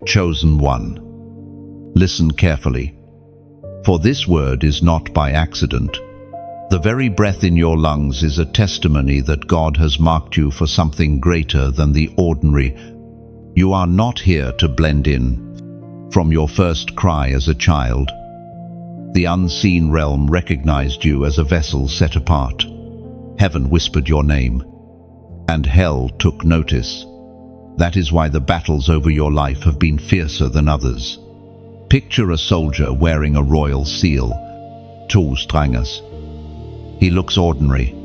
chosen one. Listen carefully, for this word is not by accident. The very breath in your lungs is a testimony that God has marked you for something greater than the ordinary. You are not here to blend in. From your first cry as a child, the unseen realm recognized you as a vessel set apart. Heaven whispered your name, and hell took notice. That is why the battles over your life have been fiercer than others. Picture a soldier wearing a royal seal, two strangers. He looks ordinary,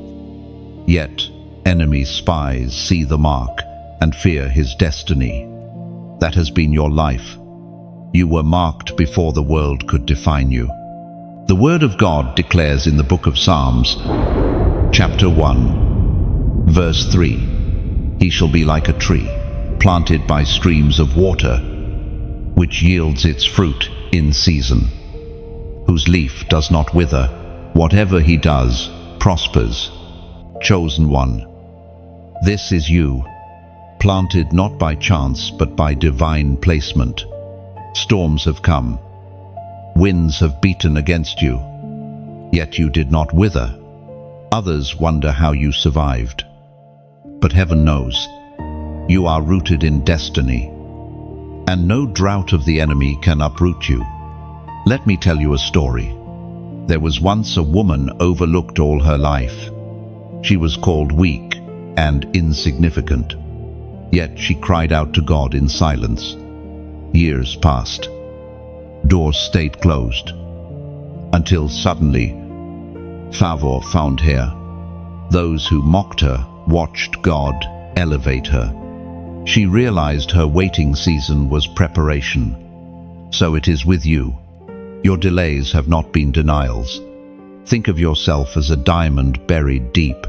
yet enemy spies see the mark and fear his destiny. That has been your life. You were marked before the world could define you. The Word of God declares in the book of Psalms, chapter 1, verse 3, "He shall be like a tree, planted by streams of water, which yields its fruit in season, whose leaf does not wither. Whatever he does prospers." Chosen one. This is you, planted not by chance but by divine placement. Storms have come, winds have beaten against you, yet you did not wither. Others wonder how you survived, but heaven knows. You are rooted in destiny, and no drought of the enemy can uproot you. Let me tell you a story. There was once a woman overlooked all her life. She was called weak and insignificant, yet she cried out to God in silence. Years passed. Doors stayed closed, until suddenly, favor found her. Those who mocked her watched God elevate her. She realized her waiting season was preparation. So it is with you. Your delays have not been denials. Think of yourself as a diamond buried deep.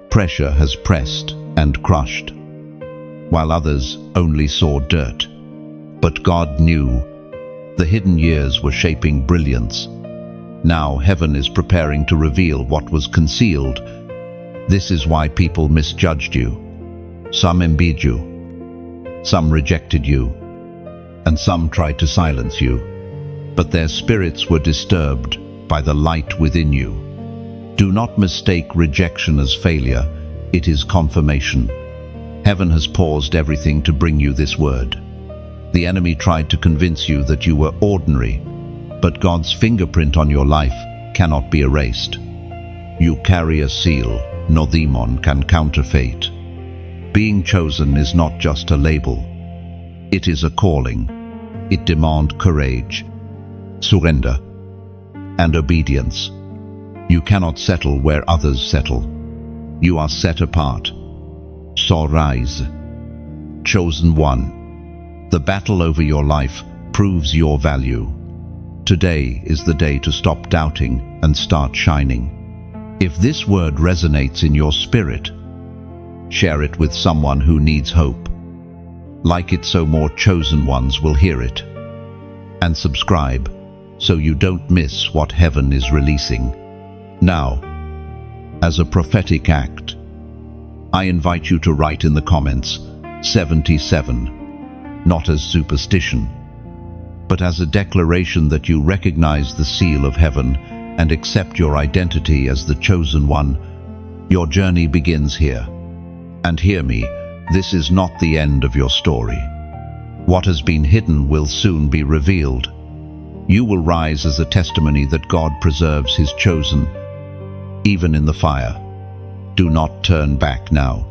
Pressure has pressed and crushed, while others only saw dirt. But God knew the hidden years were shaping brilliance. Now heaven is preparing to reveal what was concealed. This is why people misjudged you. Some envied you, some rejected you, and some tried to silence you. But their spirits were disturbed by the light within you. Do not mistake rejection as failure. It is confirmation. Heaven has paused everything to bring you this word. The enemy tried to convince you that you were ordinary, but God's fingerprint on your life cannot be erased. You carry a seal no demon can counterfeit. Being chosen is not just a label. It is a calling. It demands courage, surrender, and obedience. You cannot settle where others settle. You are set apart. So rise. Chosen one. The battle over your life proves your value. Today is the day to stop doubting and start shining. If this word resonates in your spirit, share it with someone who needs hope. Like it so more chosen ones will hear it. And subscribe so you don't miss what heaven is releasing. Now, as a prophetic act, I invite you to write in the comments 77, not as superstition, but as a declaration that you recognize the seal of heaven and accept your identity as the chosen one. Your journey begins here. And hear me, this is not the end of your story. What has been hidden will soon be revealed. You will rise as a testimony that God preserves his chosen, even in the fire. Do not turn back now.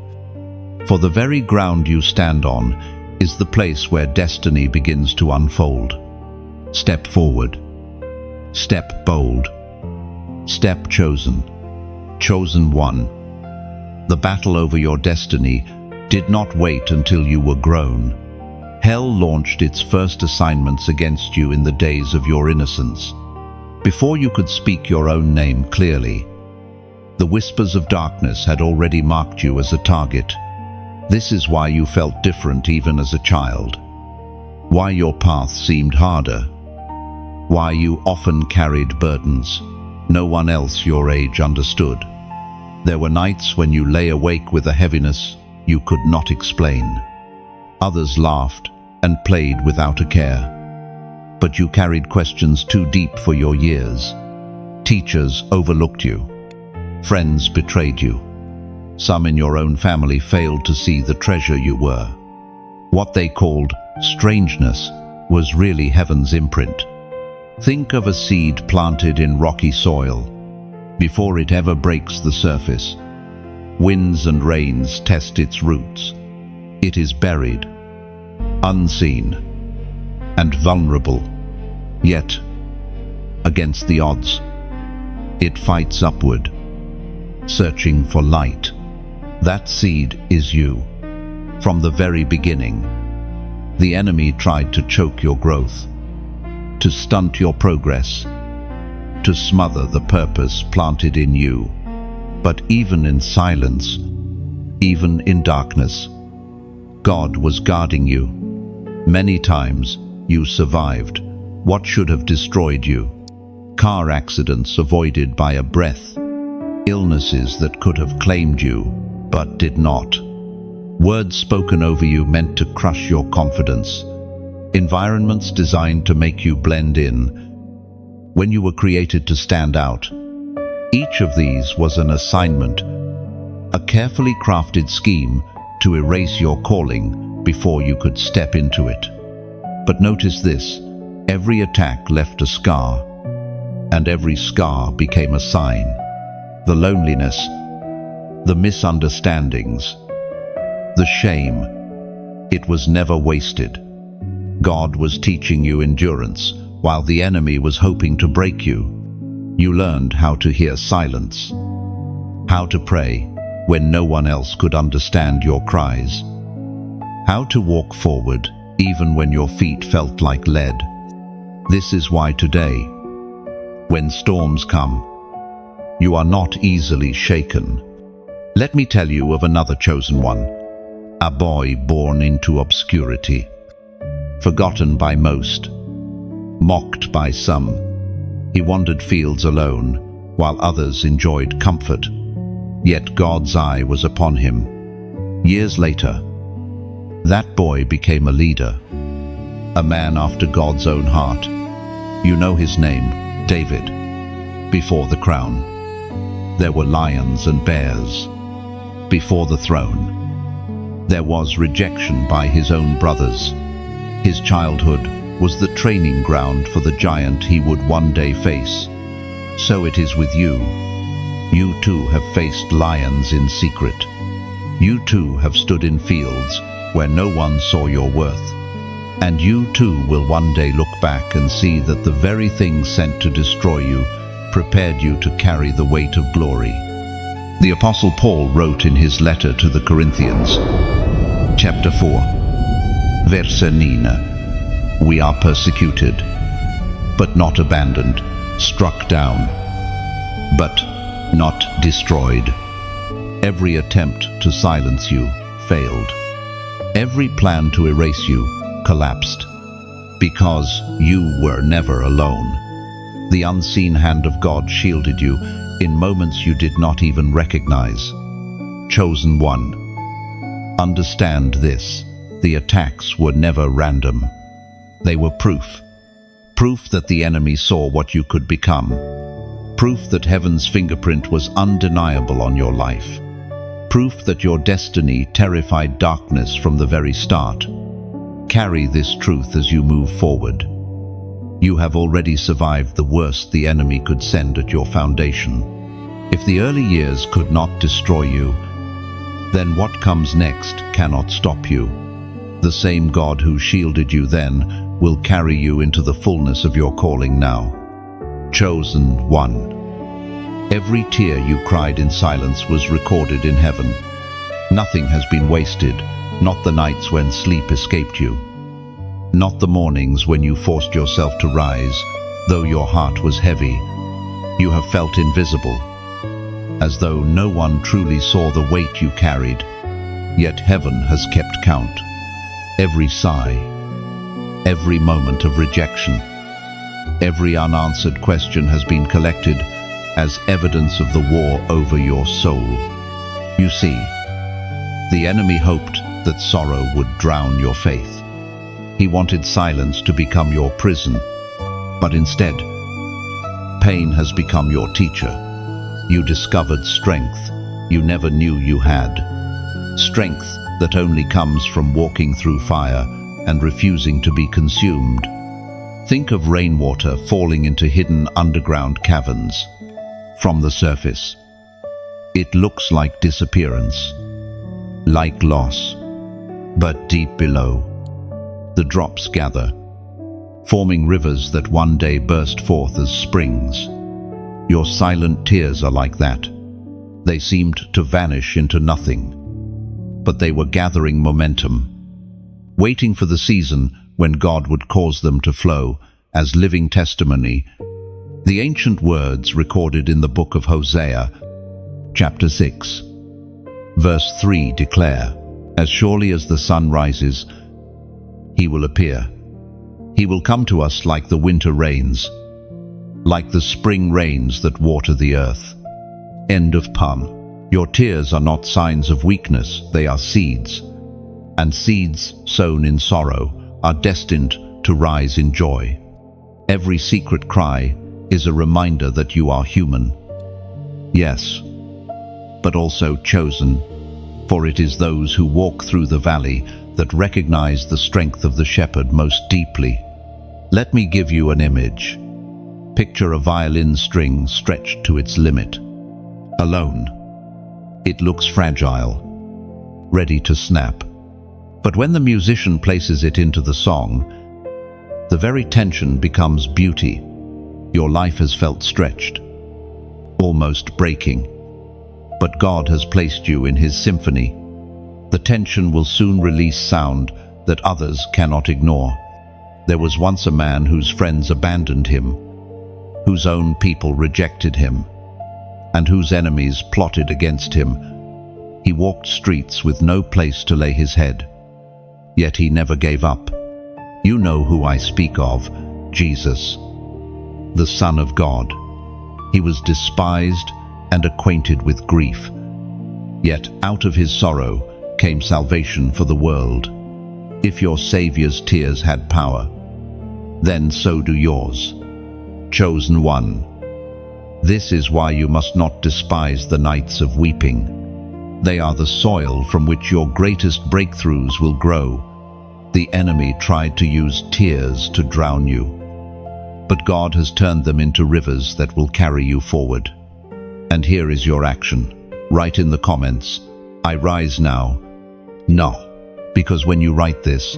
For the very ground you stand on is the place where destiny begins to unfold. Step forward. Step bold. Step chosen. Chosen one. The battle over your destiny did not wait until you were grown. Hell launched its first assignments against you in the days of your innocence. Before you could speak your own name clearly, the whispers of darkness had already marked you as a target. This is why you felt different even as a child. Why your path seemed harder. Why you often carried burdens no one else your age understood. There were nights when you lay awake with a heaviness you could not explain. Others laughed and played without a care. But you carried questions too deep for your years. Teachers overlooked you. Friends betrayed you. Some in your own family failed to see the treasure you were. What they called strangeness was really heaven's imprint. Think of a seed planted in rocky soil. Before it ever breaks the surface, winds and rains test its roots. It is buried, unseen, and vulnerable. Yet, against the odds, it fights upward, searching for light. That seed is you. From the very beginning, the enemy tried to choke your growth, to stunt your progress, to smother the purpose planted in you. But even in silence, even in darkness, God was guarding you. Many times you survived what should have destroyed you. Car accidents avoided by a breath, illnesses that could have claimed you but did not. Words spoken over you meant to crush your confidence. Environments designed to make you blend in when you were created to stand out. Each of these was an assignment, a carefully crafted scheme to erase your calling before you could step into it. But notice this: every attack left a scar, and every scar became a sign. The loneliness, the misunderstandings, the shame, it was never wasted. God was teaching you endurance while the enemy was hoping to break you. You learned how to hear silence, how to pray when no one else could understand your cries, how to walk forward even when your feet felt like lead. This is why today, when storms come, you are not easily shaken. Let me tell you of another chosen one, a boy born into obscurity, forgotten by most, mocked by some. He wandered fields alone, while others enjoyed comfort. Yet God's eye was upon him. Years later, that boy became a leader, a man after God's own heart. You know his name, David. Before the crown, there were lions and bears. Before the throne, there was rejection by his own brothers. His childhood was the training ground for the giant he would one day face. So it is with you. You too have faced lions in secret. You too have stood in fields where no one saw your worth. And you too will one day look back and see that the very thing sent to destroy you prepared you to carry the weight of glory. The Apostle Paul wrote in his letter to the Corinthians, chapter 4, verse 9, "We are persecuted, but not abandoned, struck down, but not destroyed." Every attempt to silence you failed. Every plan to erase you collapsed, because you were never alone. The unseen hand of God shielded you in moments you did not even recognize. Chosen one, understand this: the attacks were never random. They were proof. Proof that the enemy saw what you could become. Proof that heaven's fingerprint was undeniable on your life. Proof that your destiny terrified darkness from the very start. Carry this truth as you move forward. You have already survived the worst the enemy could send at your foundation. If the early years could not destroy you, then what comes next cannot stop you. The same God who shielded you then will carry you into the fullness of your calling now. Chosen one. Every tear you cried in silence was recorded in heaven. Nothing has been wasted, not the nights when sleep escaped you, not the mornings when you forced yourself to rise, though your heart was heavy. You have felt invisible, as though no one truly saw the weight you carried, yet heaven has kept count. Every sigh, every moment of rejection, every unanswered question has been collected as evidence of the war over your soul. You see, the enemy hoped that sorrow would drown your faith. He wanted silence to become your prison, but instead, pain has become your teacher. You discovered strength you never knew you had. Strength that only comes from walking through fire and refusing to be consumed. Think of rainwater falling into hidden underground caverns. From the surface, it looks like disappearance, like loss. But deep below, the drops gather, forming rivers that one day burst forth as springs. Your silent tears are like that. They seemed to vanish into nothing, but they were gathering momentum, waiting for the season when God would cause them to flow as living testimony. The ancient words recorded in the book of Hosea, chapter 6, verse 3 declare, "As surely as the sun rises, he will appear. He will come to us like the winter rains, like the spring rains that water the earth." End of pun. Your tears are not signs of weakness, they are seeds. And seeds sown in sorrow are destined to rise in joy. Every secret cry is a reminder that you are human. Yes, but also chosen, for it is those who walk through the valley that recognize the strength of the shepherd most deeply. Let me give you an image. Picture a violin string stretched to its limit. Alone. It looks fragile, ready to snap. But when the musician places it into the song, the very tension becomes beauty. Your life has felt stretched, almost breaking. But God has placed you in His symphony. The tension will soon release sound that others cannot ignore. There was once a man whose friends abandoned him, whose own people rejected him, and whose enemies plotted against him. He walked streets with no place to lay his head. Yet he never gave up. You know who I speak of, Jesus, the Son of God. He was despised and acquainted with grief. Yet out of his sorrow came salvation for the world. If your Savior's tears had power, then so do yours. Chosen one. This is why you must not despise the nights of weeping. They are the soil from which your greatest breakthroughs will grow. The enemy tried to use tears to drown you, but God has turned them into rivers that will carry you forward. And here is your action. Write in the comments, "I rise now." No, because when you write this,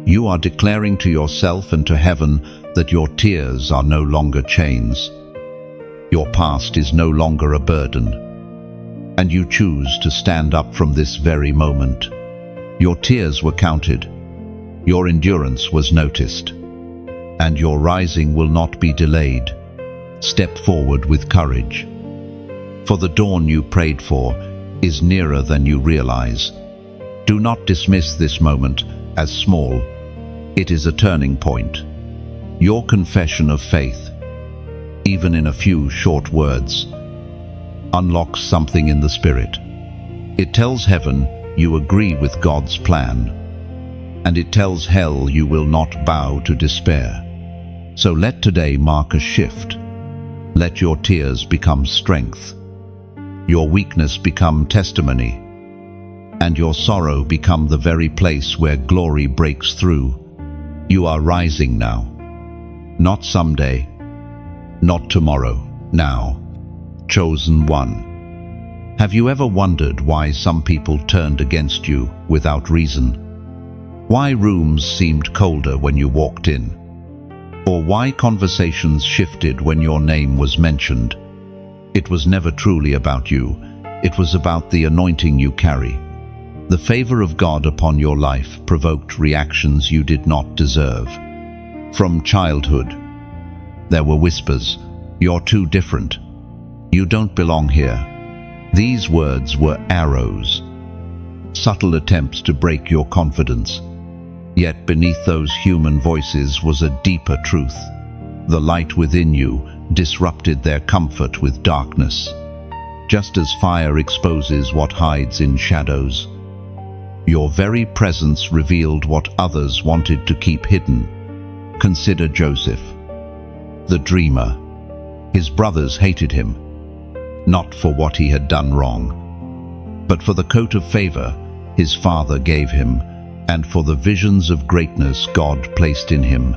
you are declaring to yourself and to heaven that your tears are no longer chains. Your past is no longer a burden, and you choose to stand up from this very moment. Your tears were counted, your endurance was noticed, and your rising will not be delayed. Step forward with courage, for the dawn you prayed for is nearer than you realize. Do not dismiss this moment as small. It is a turning point. Your confession of faith, even in a few short words, unlocks something in the spirit. It tells heaven you agree with God's plan, and it tells hell you will not bow to despair. So let today mark a shift. Let your tears become strength, your weakness become testimony, and your sorrow become the very place where glory breaks through. You are rising now. Not someday, not tomorrow, now. Chosen one. Have you ever wondered why some people turned against you without reason? Why rooms seemed colder when you walked in? Or why conversations shifted when your name was mentioned? It was never truly about you. It was about the anointing you carry. The favor of God upon your life provoked reactions you did not deserve. From childhood, there were whispers, "You're too different. You don't belong here." These words were arrows, subtle attempts to break your confidence. Yet beneath those human voices was a deeper truth. The light within you disrupted their comfort with darkness. Just as fire exposes what hides in shadows, Your very presence revealed what others wanted to keep hidden. Consider Joseph, the dreamer. His brothers hated him, not for what he had done wrong, but for the coat of favor his father gave him, and for the visions of greatness God placed in him.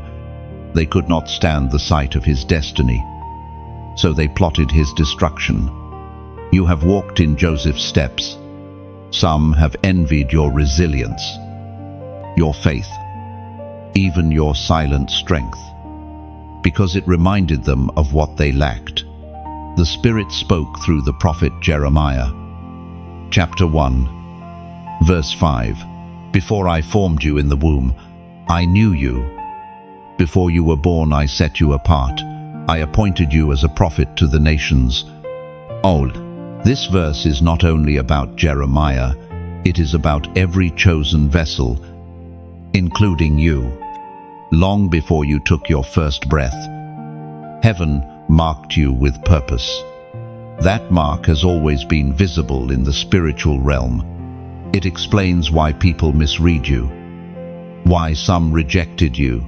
They could not stand the sight of his destiny, so they plotted his destruction. You have walked in Joseph's steps. Some have envied your resilience, your faith, even your silent strength, because it reminded them of what they lacked. The Spirit spoke through the prophet Jeremiah. Chapter 1, verse 5. Before I formed you in the womb, I knew you. Before you were born, I set you apart. I appointed you as a prophet to the nations. This verse is not only about Jeremiah, it is about every chosen vessel, including you. Long before you took your first breath, heaven marked you with purpose. That mark has always been visible in the spiritual realm. It explains why people misread you, why some rejected you,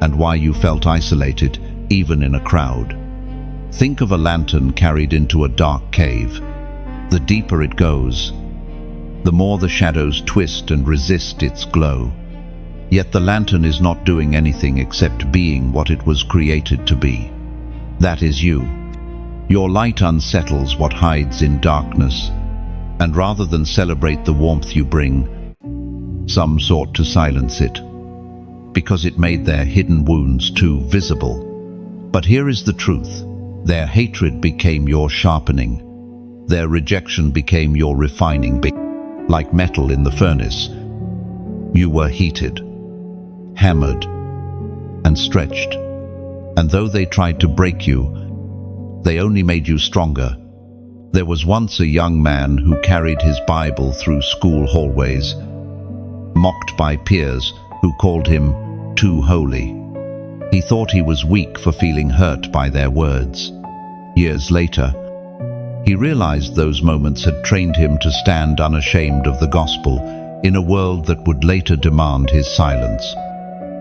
and why you felt isolated, even in a crowd. Think of a lantern carried into a dark cave. The deeper it goes, the more the shadows twist and resist its glow. Yet the lantern is not doing anything except being what it was created to be. That is you. Your light unsettles what hides in darkness, and rather than celebrate the warmth you bring, some sought to silence it, because it made their hidden wounds too visible. But here is the truth. Their hatred became your sharpening. Their rejection became your refining. Like metal in the furnace, you were heated, hammered, and stretched. And though they tried to break you, they only made you stronger. There was once a young man who carried his Bible through school hallways, mocked by peers who called him too holy. He thought he was weak for feeling hurt by their words. Years later, he realized those moments had trained him to stand unashamed of the gospel in a world that would later demand his silence.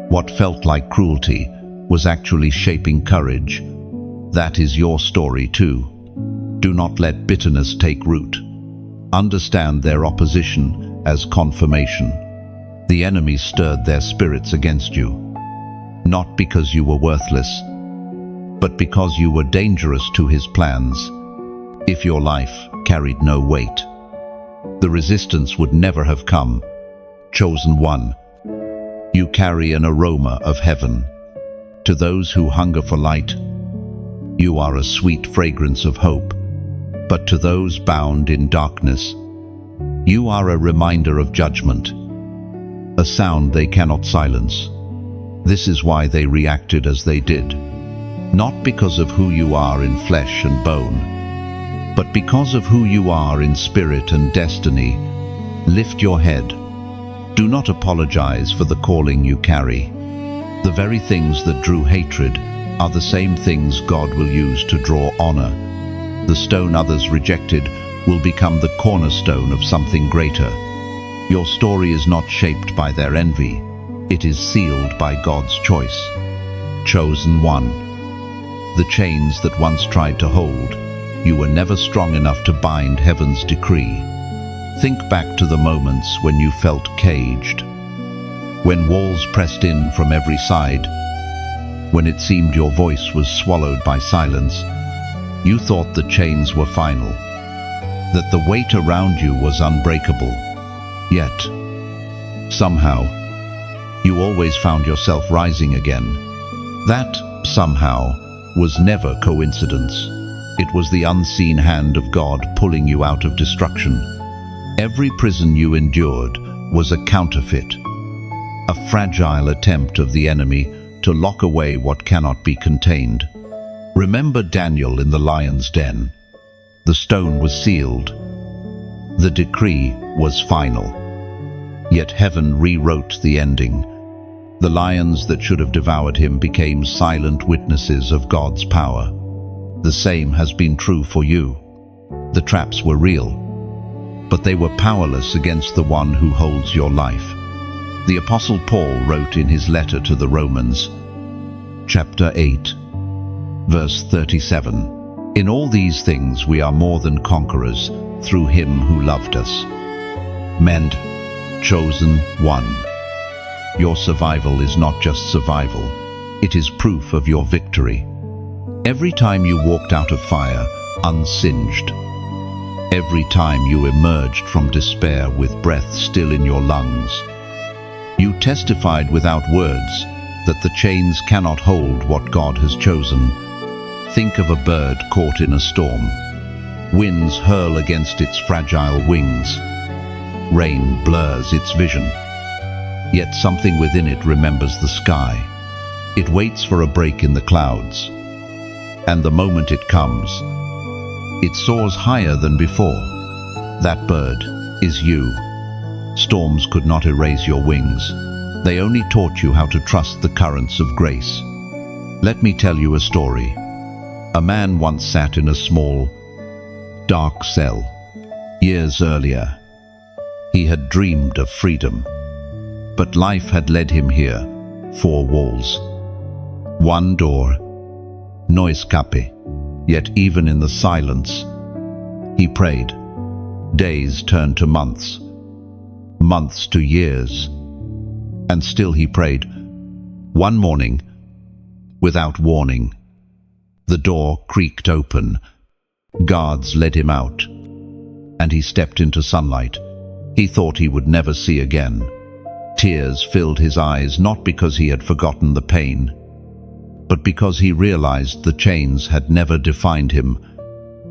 What felt like cruelty was actually shaping courage. That is your story too. Do not let bitterness take root. Understand their opposition as confirmation. The enemy stirred their spirits against you, not because you were worthless, but because you were dangerous to his plans. If your life carried no weight, the resistance would never have come. Chosen one, you carry an aroma of heaven. To those who hunger for light, you are a sweet fragrance of hope. But to those bound in darkness, you are a reminder of judgment, a sound they cannot silence. This is why they reacted as they did. Not because of who you are in flesh and bone, but because of who you are in spirit and destiny. Lift your head. Do not apologize for the calling you carry. The very things that drew hatred are the same things God will use to draw honor. The stone others rejected will become the cornerstone of something greater. Your story is not shaped by their envy. It is sealed by God's choice. Chosen one. The chains that once tried to hold, you were never strong enough to bind heaven's decree. Think back to the moments when you felt caged, when walls pressed in from every side, when it seemed your voice was swallowed by silence. You thought the chains were final, that the weight around you was unbreakable. Yet, somehow, you always found yourself rising again. That, somehow, was never coincidence. It was the unseen hand of God pulling you out of destruction. Every prison you endured was a counterfeit, a fragile attempt of the enemy to lock away what cannot be contained. Remember Daniel in the lion's den. The stone was sealed. The decree was final. Yet heaven rewrote the ending. The lions that should have devoured him became silent witnesses of God's power. The same has been true for you. The traps were real. but they were powerless against the one who holds your life. The Apostle Paul wrote in his letter to the Romans, chapter 8, verse 37, "In all these things we are more than conquerors through him who loved us." Mend, chosen one. Your survival is not just survival, it is proof of your victory. Every time you walked out of fire unsinged, every time you emerged from despair with breath still in your lungs, you testified without words that the chains cannot hold what God has chosen. Think of a bird caught in a storm. Winds hurl against its fragile wings. Rain blurs its vision. Yet something within it remembers the sky. It waits for a break in the clouds. And the moment it comes, it soars higher than before. That bird is you. Storms could not erase your wings. They only taught you how to trust the currents of grace. Let me tell you a story. A man once sat in a small, dark cell. Years earlier, he had dreamed of freedom. But life had led him here. 4 walls. One door. No escape. Yet even in the silence, he prayed. Days turned to months. Months to years. And still he prayed. One morning, without warning, the door creaked open. Guards led him out, and he stepped into sunlight he thought he would never see again. Tears filled his eyes, not because he had forgotten the pain, but because he realized the chains had never defined him.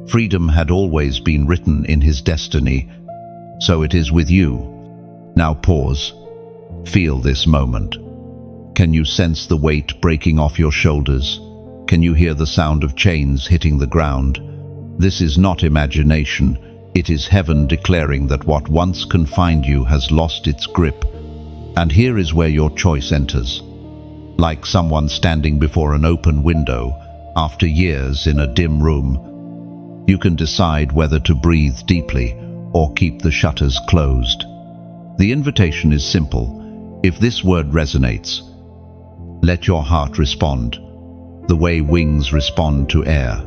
Freedom had always been written in his destiny. So it is with you. Now pause. Feel this moment. Can you sense the weight breaking off your shoulders? Can you hear the sound of chains hitting the ground? This is not imagination. It is heaven declaring that what once confined you has lost its grip. And here is where your choice enters. Like someone standing before an open window after years in a dim room, you can decide whether to breathe deeply or keep the shutters closed. The invitation is simple. If this word resonates, let your heart respond, the way wings respond to air.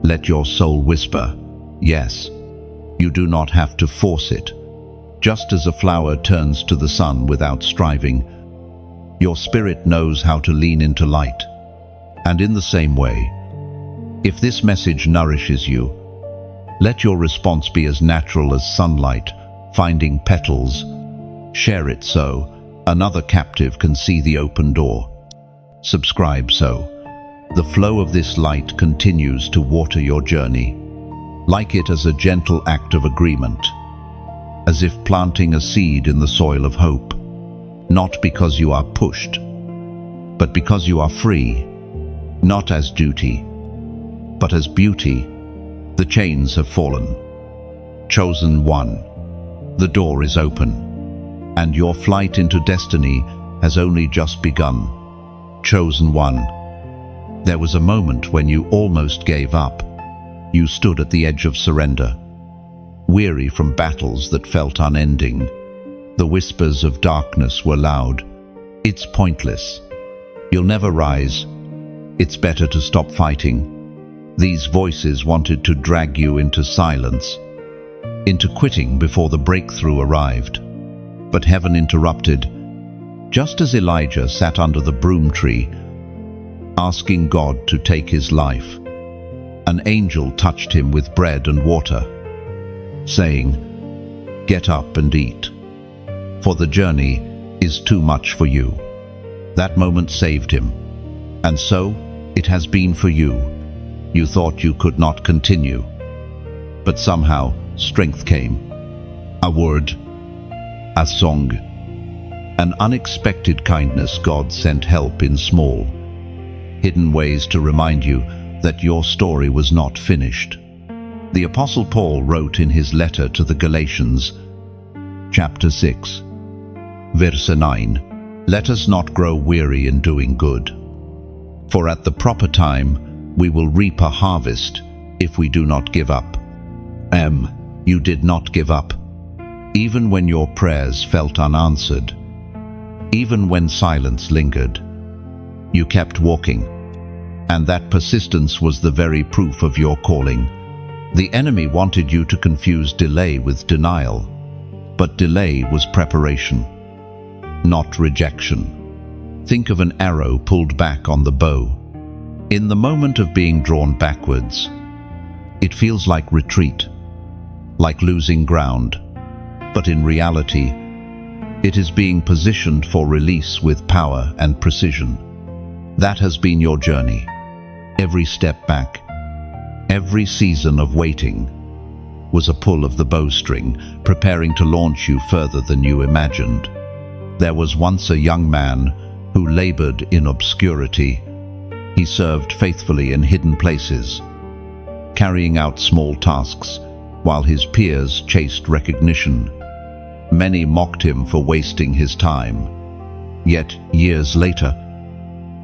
Let your soul whisper, yes. You do not have to force it. Just as a flower turns to the sun without striving, your spirit knows how to lean into light. And in the same way, if this message nourishes you, let your response be as natural as sunlight finding petals. Share it so another captive can see the open door. Subscribe so the flow of this light continues to water your journey. Like it as a gentle act of agreement, as if planting a seed in the soil of hope, not because you are pushed, but because you are free, not as duty, but as beauty. The chains have fallen. Chosen one. The door is open, and your flight into destiny has only just begun. Chosen one. There was a moment when you almost gave up. You stood at the edge of surrender, weary from battles that felt unending. The whispers of darkness were loud. It's pointless. You'll never rise. It's better to stop fighting. These voices wanted to drag you into silence, into quitting before the breakthrough arrived. But heaven interrupted. Just as Elijah sat under the broom tree, asking God to take his life, an angel touched him with bread and water, saying, "Get up and eat, for the journey is too much for you." That moment saved him. And so it has been for you. You thought you could not continue, but somehow strength came. A word, a song, an unexpected kindness. God sent help in small, hidden ways to remind you that your story was not finished. The Apostle Paul wrote in his letter to the Galatians, chapter 6, verse 9, "Let us not grow weary in doing good, for at the proper time we will reap a harvest if we do not give up." You did not give up, even when your prayers felt unanswered, even when silence lingered. You kept walking, and that persistence was the very proof of your calling. The enemy wanted you to confuse delay with denial, but delay was preparation, not rejection. Think of an arrow pulled back on the bow. In the moment of being drawn backwards, it feels like retreat, like losing ground, but in reality, it is being positioned for release with power and precision. That has been your journey. Every step back, every season of waiting, was a pull of the bowstring, preparing to launch you further than you imagined. There was once a young man who labored in obscurity. He served faithfully in hidden places, carrying out small tasks while his peers chased recognition. Many mocked him for wasting his time. Yet, years later,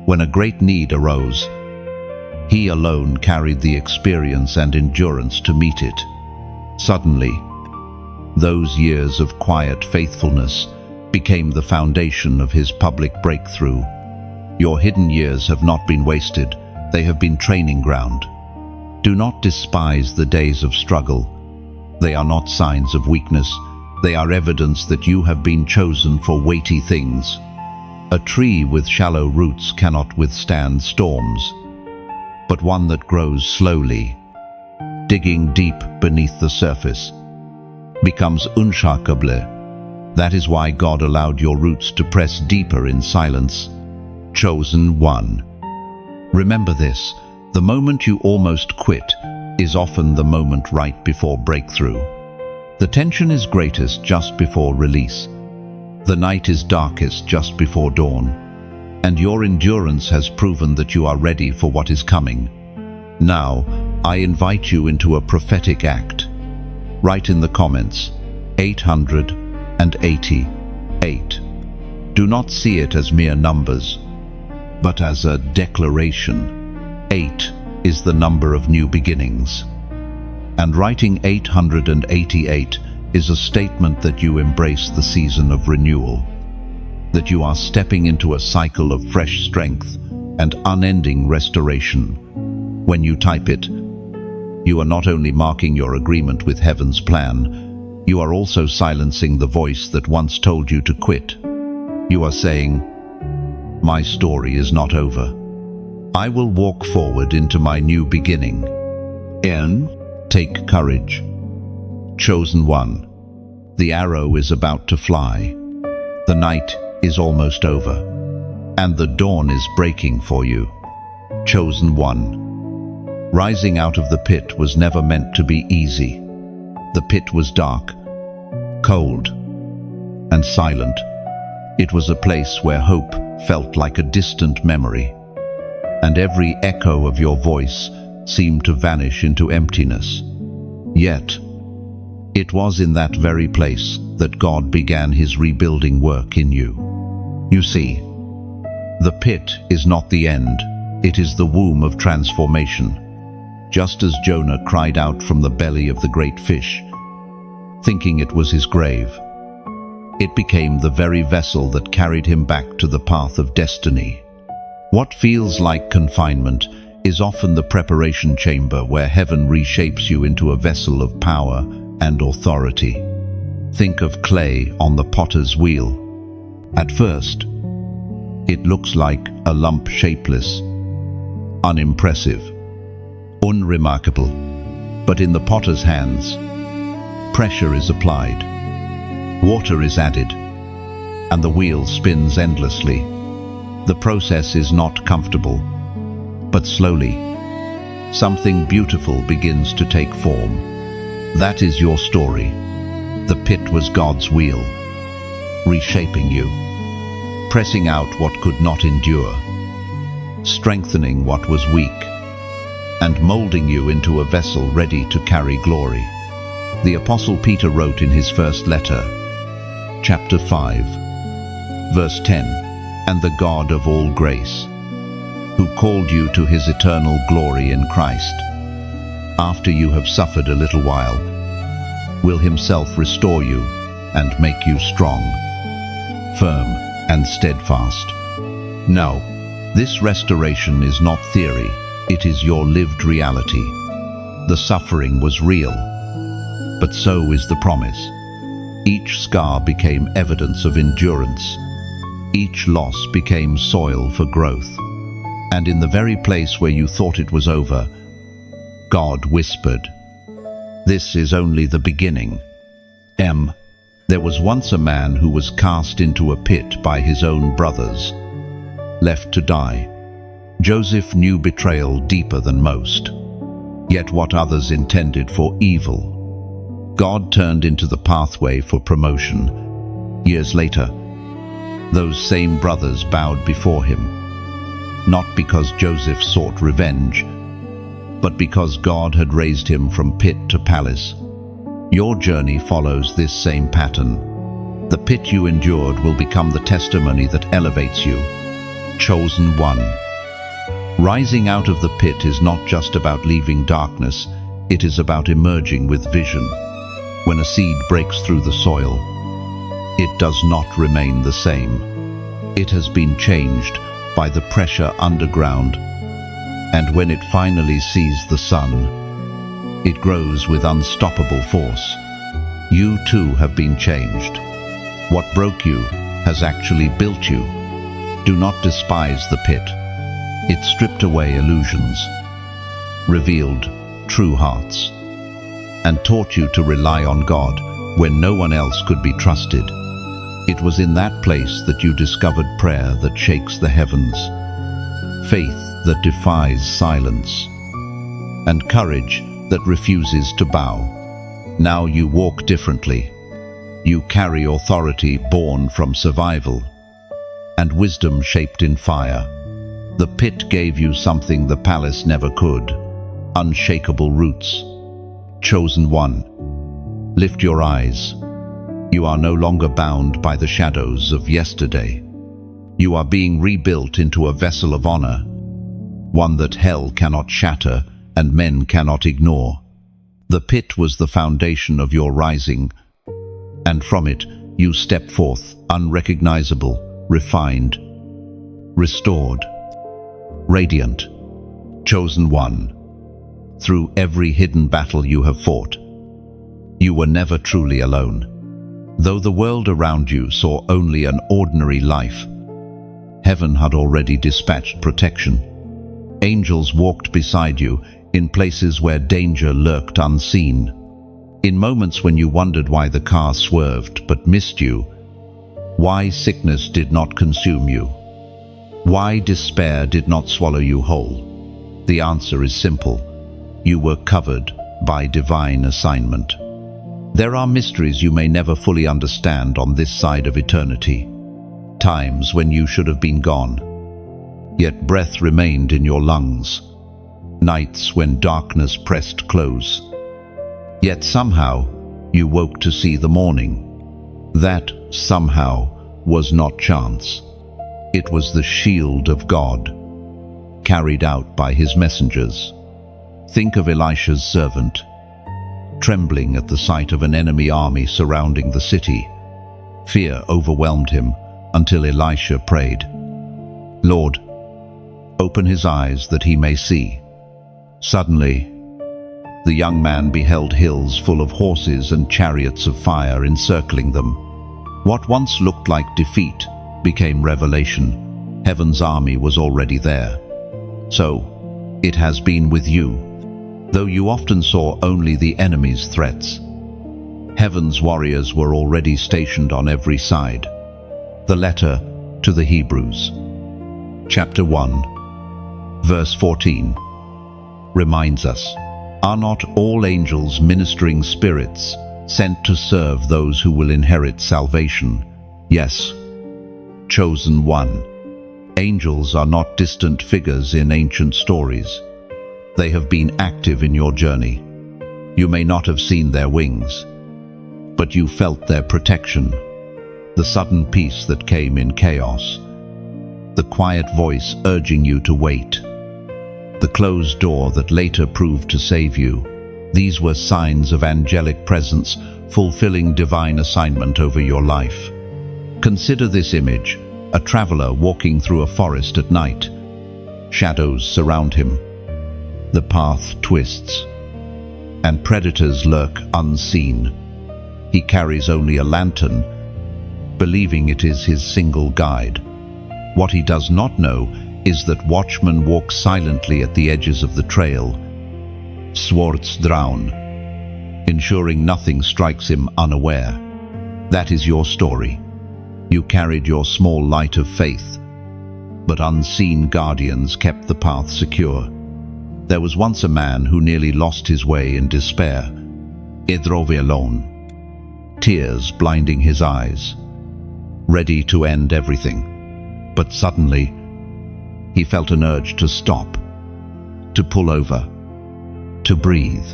when a great need arose, he alone carried the experience and endurance to meet it. Suddenly, those years of quiet faithfulness became the foundation of his public breakthrough. Your hidden years have not been wasted, they have been training ground. Do not despise the days of struggle. They are not signs of weakness, they are evidence that you have been chosen for weighty things. A tree with shallow roots cannot withstand storms, but one that grows slowly, digging deep beneath the surface, becomes unshakable. That is why God allowed your roots to press deeper in silence. Chosen one. Remember this, the moment you almost quit is often the moment right before breakthrough. The tension is greatest just before release. The night is darkest just before dawn, and your endurance has proven that you are ready for what is coming. Now, I invite you into a prophetic act. Write in the comments, 888. Do not see it as mere numbers, but as a declaration. 8 is the number of new beginnings. And writing 888 is a statement that you embrace the season of renewal, that you are stepping into a cycle of fresh strength and unending restoration. When you type it, you are not only marking your agreement with heaven's plan, you are also silencing the voice that once told you to quit. You are saying, "My story is not over. I will walk forward into my new beginning." Take courage. Chosen one. The arrow is about to fly. The night is almost over, and the dawn is breaking for you. Chosen one. Rising out of the pit was never meant to be easy. The pit was dark, cold, and silent. It was a place where hope felt like a distant memory, and every echo of your voice seemed to vanish into emptiness. Yet, it was in that very place that God began his rebuilding work in you. You see, the pit is not the end, it is the womb of transformation. Just as Jonah cried out from the belly of the great fish, thinking it was his grave, it became the very vessel that carried him back to the path of destiny. What feels like confinement is often the preparation chamber where heaven reshapes you into a vessel of power and authority. Think of clay on the potter's wheel. At first, it looks like a lump, shapeless, unimpressive, unremarkable. But in the potter's hands, pressure is applied, water is added, and the wheel spins endlessly. The process is not comfortable, but slowly, something beautiful begins to take form. That is your story. The pit was God's wheel, reshaping you, pressing out what could not endure, strengthening what was weak, and molding you into a vessel ready to carry glory. The Apostle Peter wrote in his first letter, chapter 5, verse 10, "And the God of all grace, who called you to his eternal glory in Christ, after you have suffered a little while, will himself restore you and make you strong, firm, and steadfast. No, this restoration is not theory, it is your lived reality. The suffering was real, but so is the promise. Each scar became evidence of endurance. Each loss became soil for growth. And in the very place where you thought it was over, God whispered, "This is only the beginning." There was once a man who was cast into a pit by his own brothers, left to die. Joseph knew betrayal deeper than most. Yet what others intended for evil, God turned into the pathway for promotion. Years later, those same brothers bowed before him, not because Joseph sought revenge, but because God had raised him from pit to palace. Your journey follows this same pattern. The pit you endured will become the testimony that elevates you. Chosen one. Rising out of the pit is not just about leaving darkness, it is about emerging with vision. When a seed breaks through the soil, it does not remain the same. It has been changed by the pressure underground, and when it finally sees the sun, it grows with unstoppable force. You too have been changed. What broke you has actually built you. Do not despise the pit. It stripped away illusions, revealed true hearts, and taught you to rely on God when no one else could be trusted. It was in that place that you discovered prayer that shakes the heavens, faith that defies silence, and courage that refuses to bow. Now you walk differently. You carry authority born from survival, and wisdom shaped in fire. The pit gave you something the palace never could: unshakable roots. Chosen one, lift your eyes. You are no longer bound by the shadows of yesterday. You are being rebuilt into a vessel of honor, one that hell cannot shatter and men cannot ignore. The pit was the foundation of your rising, and from it you step forth, unrecognizable, refined, restored, radiant. Chosen one. Through every hidden battle you have fought, you were never truly alone. Though the world around you saw only an ordinary life, heaven had already dispatched protection. Angels walked beside you in places where danger lurked unseen. In moments when you wondered why the car swerved but missed you, why sickness did not consume you, why despair did not swallow you whole, the answer is simple. You were covered by divine assignment. There are mysteries you may never fully understand on this side of eternity. Times when you should have been gone, yet breath remained in your lungs. Nights when darkness pressed close, yet somehow you woke to see the morning. That somehow was not chance. It was the shield of God, carried out by his messengers. Think of Elisha's servant, trembling at the sight of an enemy army surrounding the city. Fear overwhelmed him until Elisha prayed, "Lord, open his eyes that he may see." Suddenly, the young man beheld hills full of horses and chariots of fire encircling them. What once looked like defeat became revelation. Heaven's army was already there. So, it has been with you. Though you often saw only the enemy's threats, heaven's warriors were already stationed on every side. The letter to the Hebrews, chapter 1, verse 14, reminds us, "Are not all angels ministering spirits sent to serve those who will inherit salvation?" Yes, chosen one. Angels are not distant figures in ancient stories. They have been active in your journey. You may not have seen their wings, but you felt their protection, the sudden peace that came in chaos, the quiet voice urging you to wait, the closed door that later proved to save you. These were signs of angelic presence fulfilling divine assignment over your life. Consider this image: a traveler walking through a forest at night. Shadows surround him. The path twists, and predators lurk unseen. He carries only a lantern, believing it is his single guide. What he does not know is that watchmen walk silently at the edges of the trail, swords drawn, ensuring nothing strikes him unaware. That is your story. You carried your small light of faith, but unseen guardians kept the path secure. There was once a man who nearly lost his way in despair. He drove alone, tears blinding his eyes, ready to end everything. But suddenly, he felt an urge to stop, to pull over, to breathe.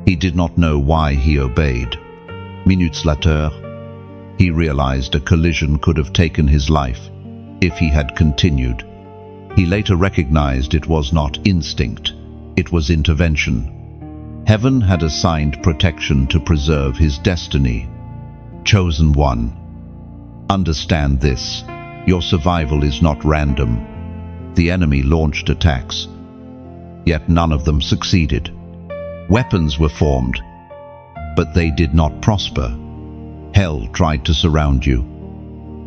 He did not know why he obeyed. Minutes later, he realized a collision could have taken his life if he had continued. He later recognized it was not instinct, it was intervention. Heaven had assigned protection to preserve his destiny. Chosen one. Understand this: your survival is not random. The enemy launched attacks, yet none of them succeeded. Weapons were formed, but they did not prosper. Hell tried to surround you,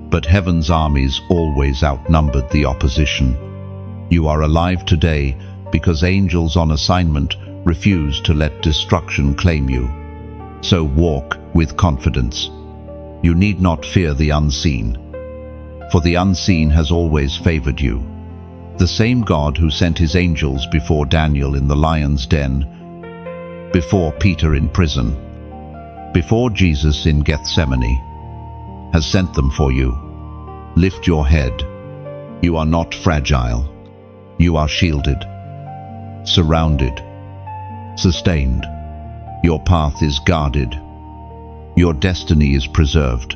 but heaven's armies always outnumbered the opposition. You are alive today because angels on assignment refused to let destruction claim you. So walk with confidence. You need not fear the unseen, for the unseen has always favored you. The same God who sent his angels before Daniel in the lion's den, before Peter in prison, before Jesus in Gethsemane, has sent them for you. Lift your head. You are not fragile. You are shielded, surrounded, sustained. Your path is guarded. Your destiny is preserved,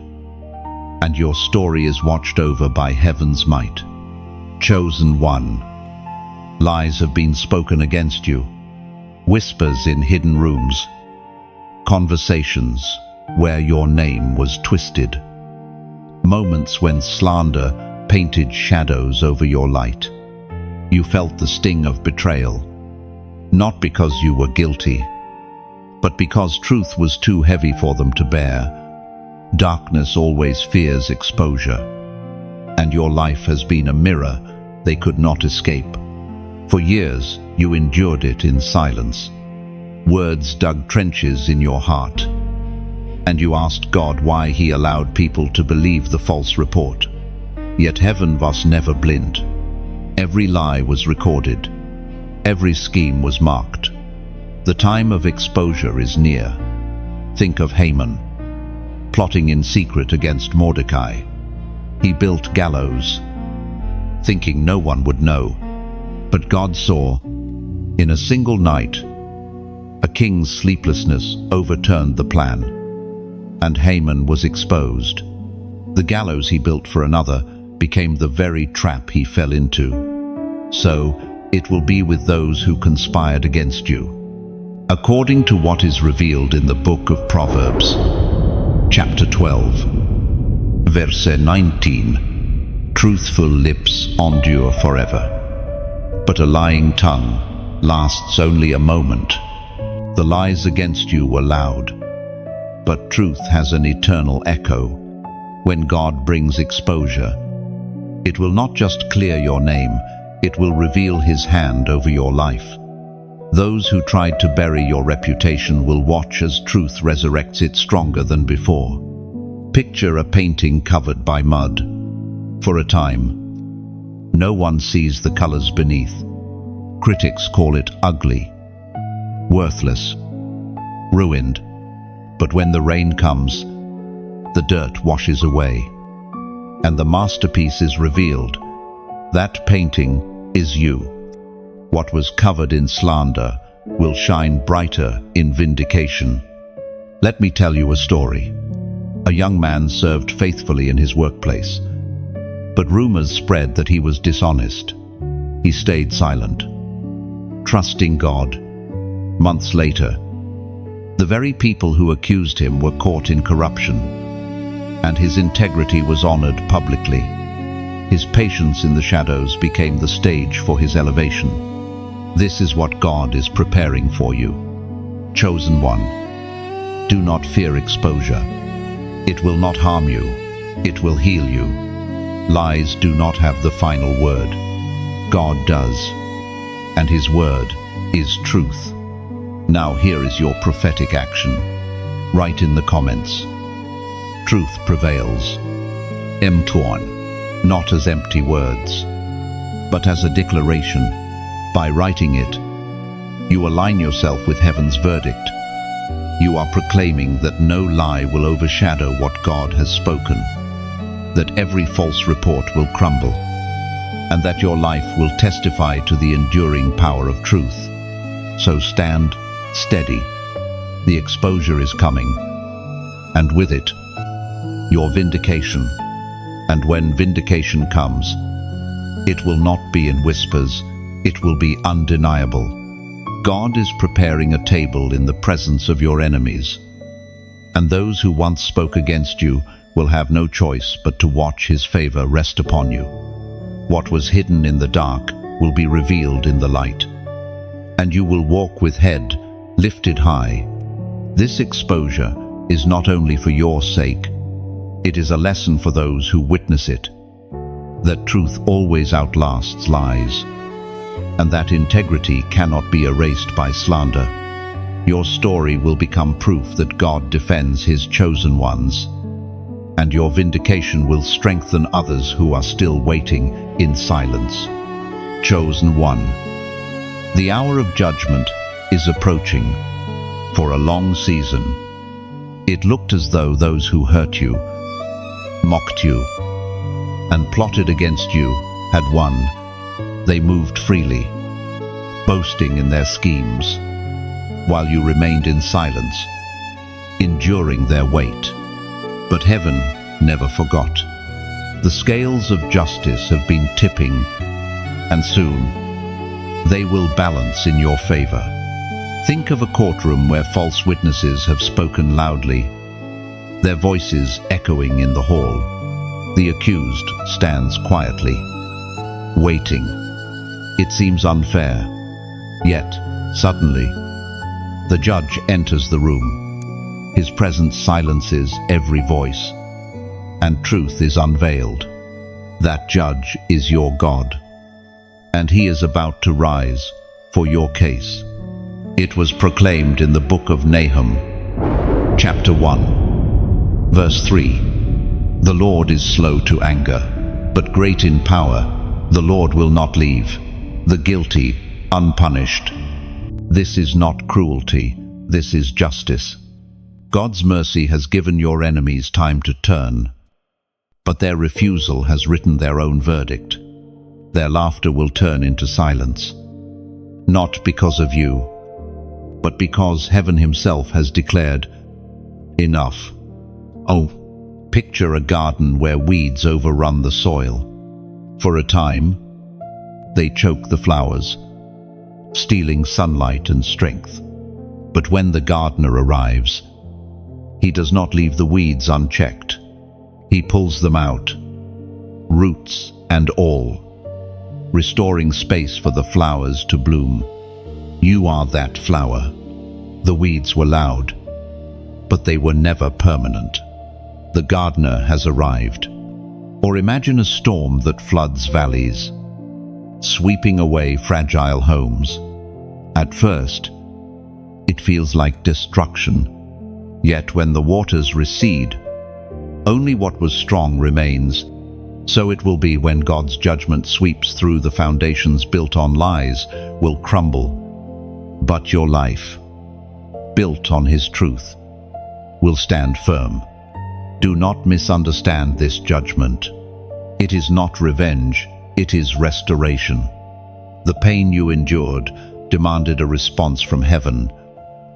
and your story is watched over by heaven's might. Chosen one. Lies have been spoken against you. Whispers in hidden rooms. Conversations where your name was twisted. Moments when slander painted shadows over your light. You felt the sting of betrayal, not because you were guilty, but because truth was too heavy for them to bear. Darkness always fears exposure, and your life has been a mirror they could not escape. For years, you endured it in silence. Words dug trenches in your heart, and you asked God why he allowed people to believe the false report. Yet heaven was never blind. Every lie was recorded. Every scheme was marked. The time of exposure is near. Think of Haman, plotting in secret against Mordecai. He built gallows, thinking no one would know. But God saw. In a single night, a king's sleeplessness overturned the plan, and Haman was exposed. The gallows he built for another became the very trap he fell into. So, it will be with those who conspired against you. According to what is revealed in the book of Proverbs, chapter 12, verse 19, truthful lips endure forever, but a lying tongue lasts only a moment. The lies against you were loud, but truth has an eternal echo. When God brings exposure, it will not just clear your name, it will reveal his hand over your life. Those who tried to bury your reputation will watch as truth resurrects it stronger than before. Picture a painting covered by mud. For a time, no one sees the colors beneath. Critics call it ugly, worthless, ruined. But when the rain comes, the dirt washes away, and the masterpiece is revealed. That painting is you. What was covered in slander will shine brighter in vindication. Let me tell you a story. A young man served faithfully in his workplace, but rumors spread that he was dishonest. He stayed silent, trusting God, Months later, the very people who accused him were caught in corruption, and his integrity was honored publicly. His patience in the shadows became the stage for his elevation. This is what God is preparing for you. Chosen one, do not fear exposure. It will not harm you. It will heal you. Lies do not have the final word. God does, and His word is truth. Now here is your prophetic action. Write in the comments. Truth prevails. M21, not as empty words, but as a declaration. By writing it, you align yourself with heaven's verdict. You are proclaiming that no lie will overshadow what God has spoken, that every false report will crumble, and that your life will testify to the enduring power of truth. So stand steady. The exposure is coming, and with it, your vindication. And when vindication comes, it will not be in whispers, it will be undeniable. God is preparing a table in the presence of your enemies, and those who once spoke against you will have no choice but to watch His favor rest upon you. What was hidden in the dark will be revealed in the light, and you will walk with head lifted high. This exposure is not only for your sake, it is a lesson for those who witness it, that truth always outlasts lies, and that integrity cannot be erased by slander. Your story will become proof that God defends His chosen ones, and your vindication will strengthen others who are still waiting in silence. Chosen one, the hour of judgment is approaching. For a long season, it looked as though those who hurt you, mocked you, and plotted against you had won. They moved freely, boasting in their schemes, while you remained in silence, enduring their weight. But heaven never forgot. The scales of justice have been tipping, and soon they will balance in your favor. Think of a courtroom where false witnesses have spoken loudly, their voices echoing in the hall. The accused stands quietly, waiting. It seems unfair, yet suddenly the judge enters the room. His presence silences every voice, and truth is unveiled. That judge is your God, and He is about to rise for your case. It was proclaimed in the book of Nahum, chapter 1, verse 3. The Lord is slow to anger, but great in power. The Lord will not leave the guilty unpunished. This is not cruelty, this is justice. God's mercy has given your enemies time to turn, but their refusal has written their own verdict. Their laughter will turn into silence, not because of you, but because heaven himself has declared, enough. Oh, picture a garden where weeds overrun the soil. For a time, they choke the flowers, stealing sunlight and strength. But when the gardener arrives, he does not leave the weeds unchecked. He pulls them out, roots and all, restoring space for the flowers to bloom. You are that flower. The weeds were loud, but they were never permanent. The gardener has arrived. Or imagine a storm that floods valleys, sweeping away fragile homes. At first, it feels like destruction. Yet when the waters recede, only what was strong remains. So it will be when God's judgment sweeps through. The foundations built on lies will crumble, but your life, built on His truth, will stand firm. Do not misunderstand this judgment. It is not revenge, it is restoration. The pain you endured demanded a response from heaven.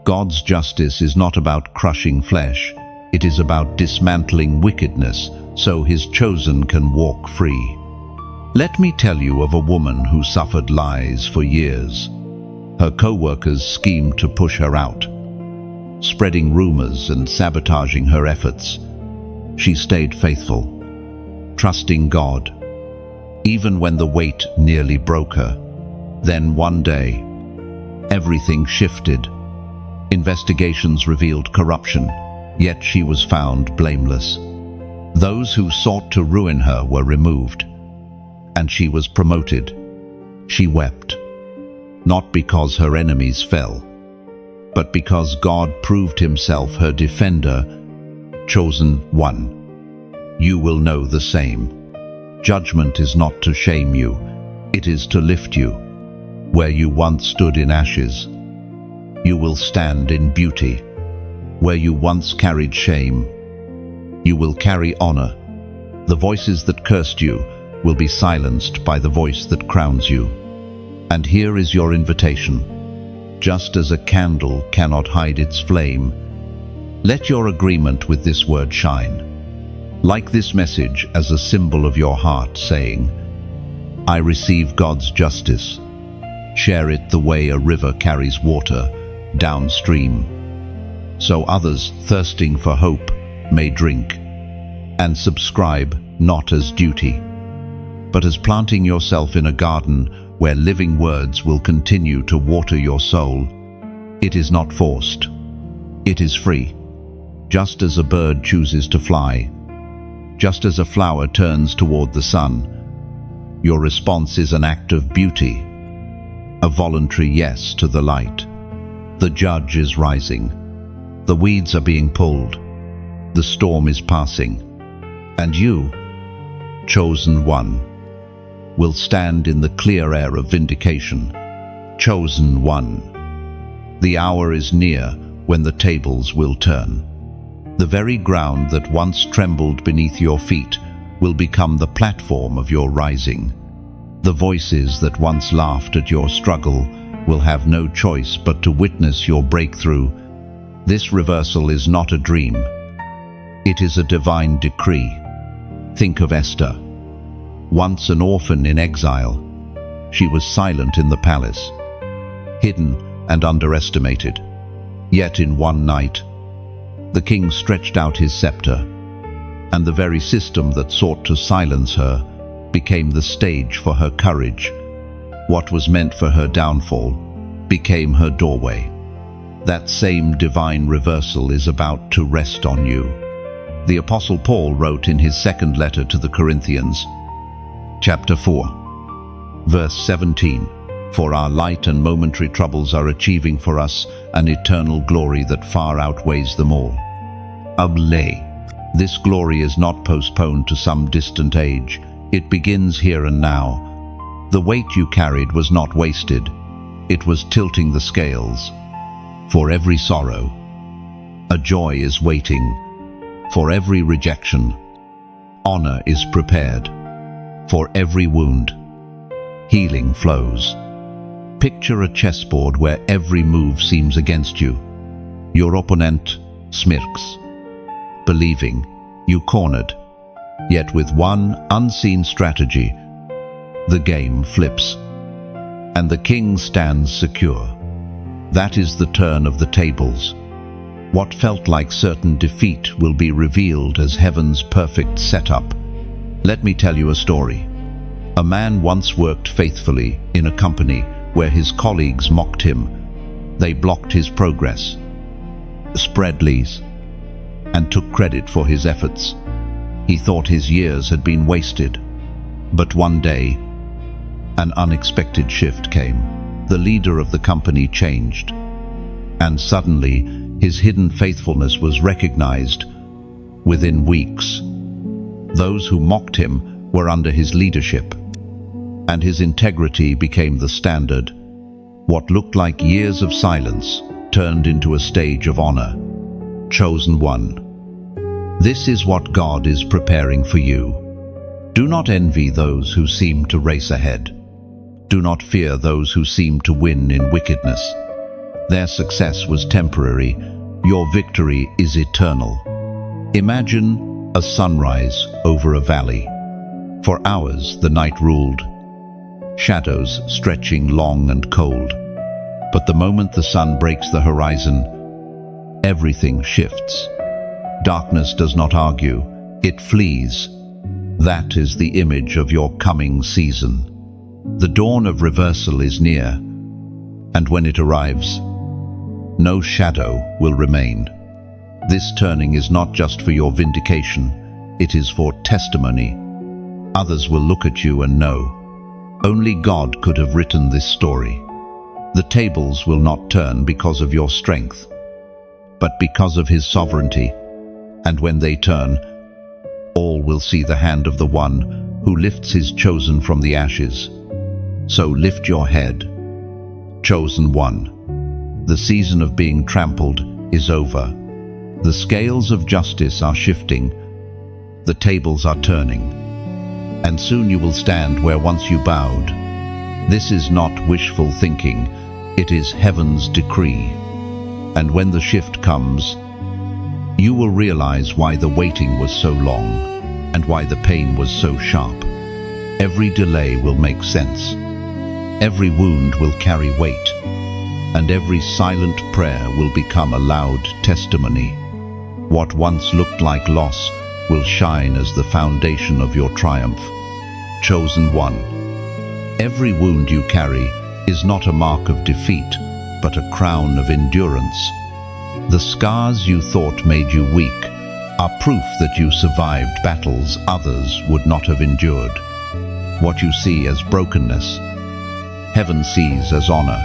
God's justice is not about crushing flesh, it is about dismantling wickedness so His chosen can walk free. Let me tell you of a woman who suffered lies for years. Her co-workers schemed to push her out, spreading rumors and sabotaging her efforts. She stayed faithful, trusting God, even when the weight nearly broke her. Then one day, everything shifted. Investigations revealed corruption, yet she was found blameless. Those who sought to ruin her were removed, and she was promoted. She wept, not because her enemies fell, but because God proved himself her defender. Chosen one, you will know the same. Judgment is not to shame you, it is to lift you. Where you once stood in ashes, you will stand in beauty. Where you once carried shame, you will carry honor. The voices that cursed you will be silenced by the voice that crowns you. And here is your invitation. Just as a candle cannot hide its flame, let your agreement with this word shine. Like this message as a symbol of your heart, saying, I receive God's justice. Share it the way a river carries water downstream, so others thirsting for hope may drink. And subscribe not as duty, but as planting yourself in a garden where living words will continue to water your soul. It is not forced. It is free. Just as a bird chooses to fly, just as a flower turns toward the sun, your response is an act of beauty, a voluntary yes to the light. The judge is rising. The weeds are being pulled. The storm is passing. And you, chosen one, will stand in the clear air of vindication. Chosen one. The hour is near when the tables will turn. The very ground that once trembled beneath your feet will become the platform of your rising. The voices that once laughed at your struggle will have no choice but to witness your breakthrough. This reversal is not a dream. It is a divine decree. Think of Esther. Once an orphan in exile, she was silent in the palace, hidden and underestimated. Yet in one night, the king stretched out his scepter, and the very system that sought to silence her became the stage for her courage. What was meant for her downfall became her doorway. That same divine reversal is about to rest on you. The Apostle Paul wrote in his second letter to the Corinthians, chapter 4, verse 17, For our light and momentary troubles are achieving for us an eternal glory that far outweighs them all. This glory is not postponed to some distant age. It begins here and now. The weight you carried was not wasted. It was tilting the scales. For every sorrow, a joy is waiting. For every rejection, honor is prepared. For every wound, healing flows. Picture a chessboard where every move seems against you. Your opponent smirks, believing you cornered. Yet with one unseen strategy, the game flips, and the king stands secure. That is the turn of the tables. What felt like certain defeat will be revealed as heaven's perfect setup. Let me tell you a story. A man once worked faithfully in a company where his colleagues mocked him. They blocked his progress, spread lies, and took credit for his efforts. He thought his years had been wasted. But one day, an unexpected shift came. The leader of the company changed, and suddenly his hidden faithfulness was recognized. Within weeks, those who mocked him were under his leadership, and his integrity became the standard. What looked like years of silence turned into a stage of honor. Chosen one. This is what God is preparing for you. Do not envy those who seem to race ahead. Do not fear those who seem to win in wickedness. Their success was temporary. Your victory is eternal. Imagine a sunrise over a valley. For hours the night ruled, shadows stretching long and cold. But the moment the sun breaks the horizon, everything shifts. Darkness does not argue, it flees. That is the image of your coming season. The dawn of reversal is near, and when it arrives, no shadow will remain. This turning is not just for your vindication, it is for testimony. Others will look at you and know, only God could have written this story. The tables will not turn because of your strength, but because of His sovereignty. And when they turn, all will see the hand of the one who lifts His chosen from the ashes. So lift your head, chosen one. The season of being trampled is over. The scales of justice are shifting. The tables are turning. And soon you will stand where once you bowed. This is not wishful thinking, it is heaven's decree. And when the shift comes, you will realize why the waiting was so long and why the pain was so sharp. Every delay will make sense. Every wound will carry weight, and every silent prayer will become a loud testimony. What once looked like loss will shine as the foundation of your triumph. Chosen one. Every wound you carry is not a mark of defeat, but a crown of endurance. The scars you thought made you weak are proof that you survived battles others would not have endured. What you see as brokenness, heaven sees as honor.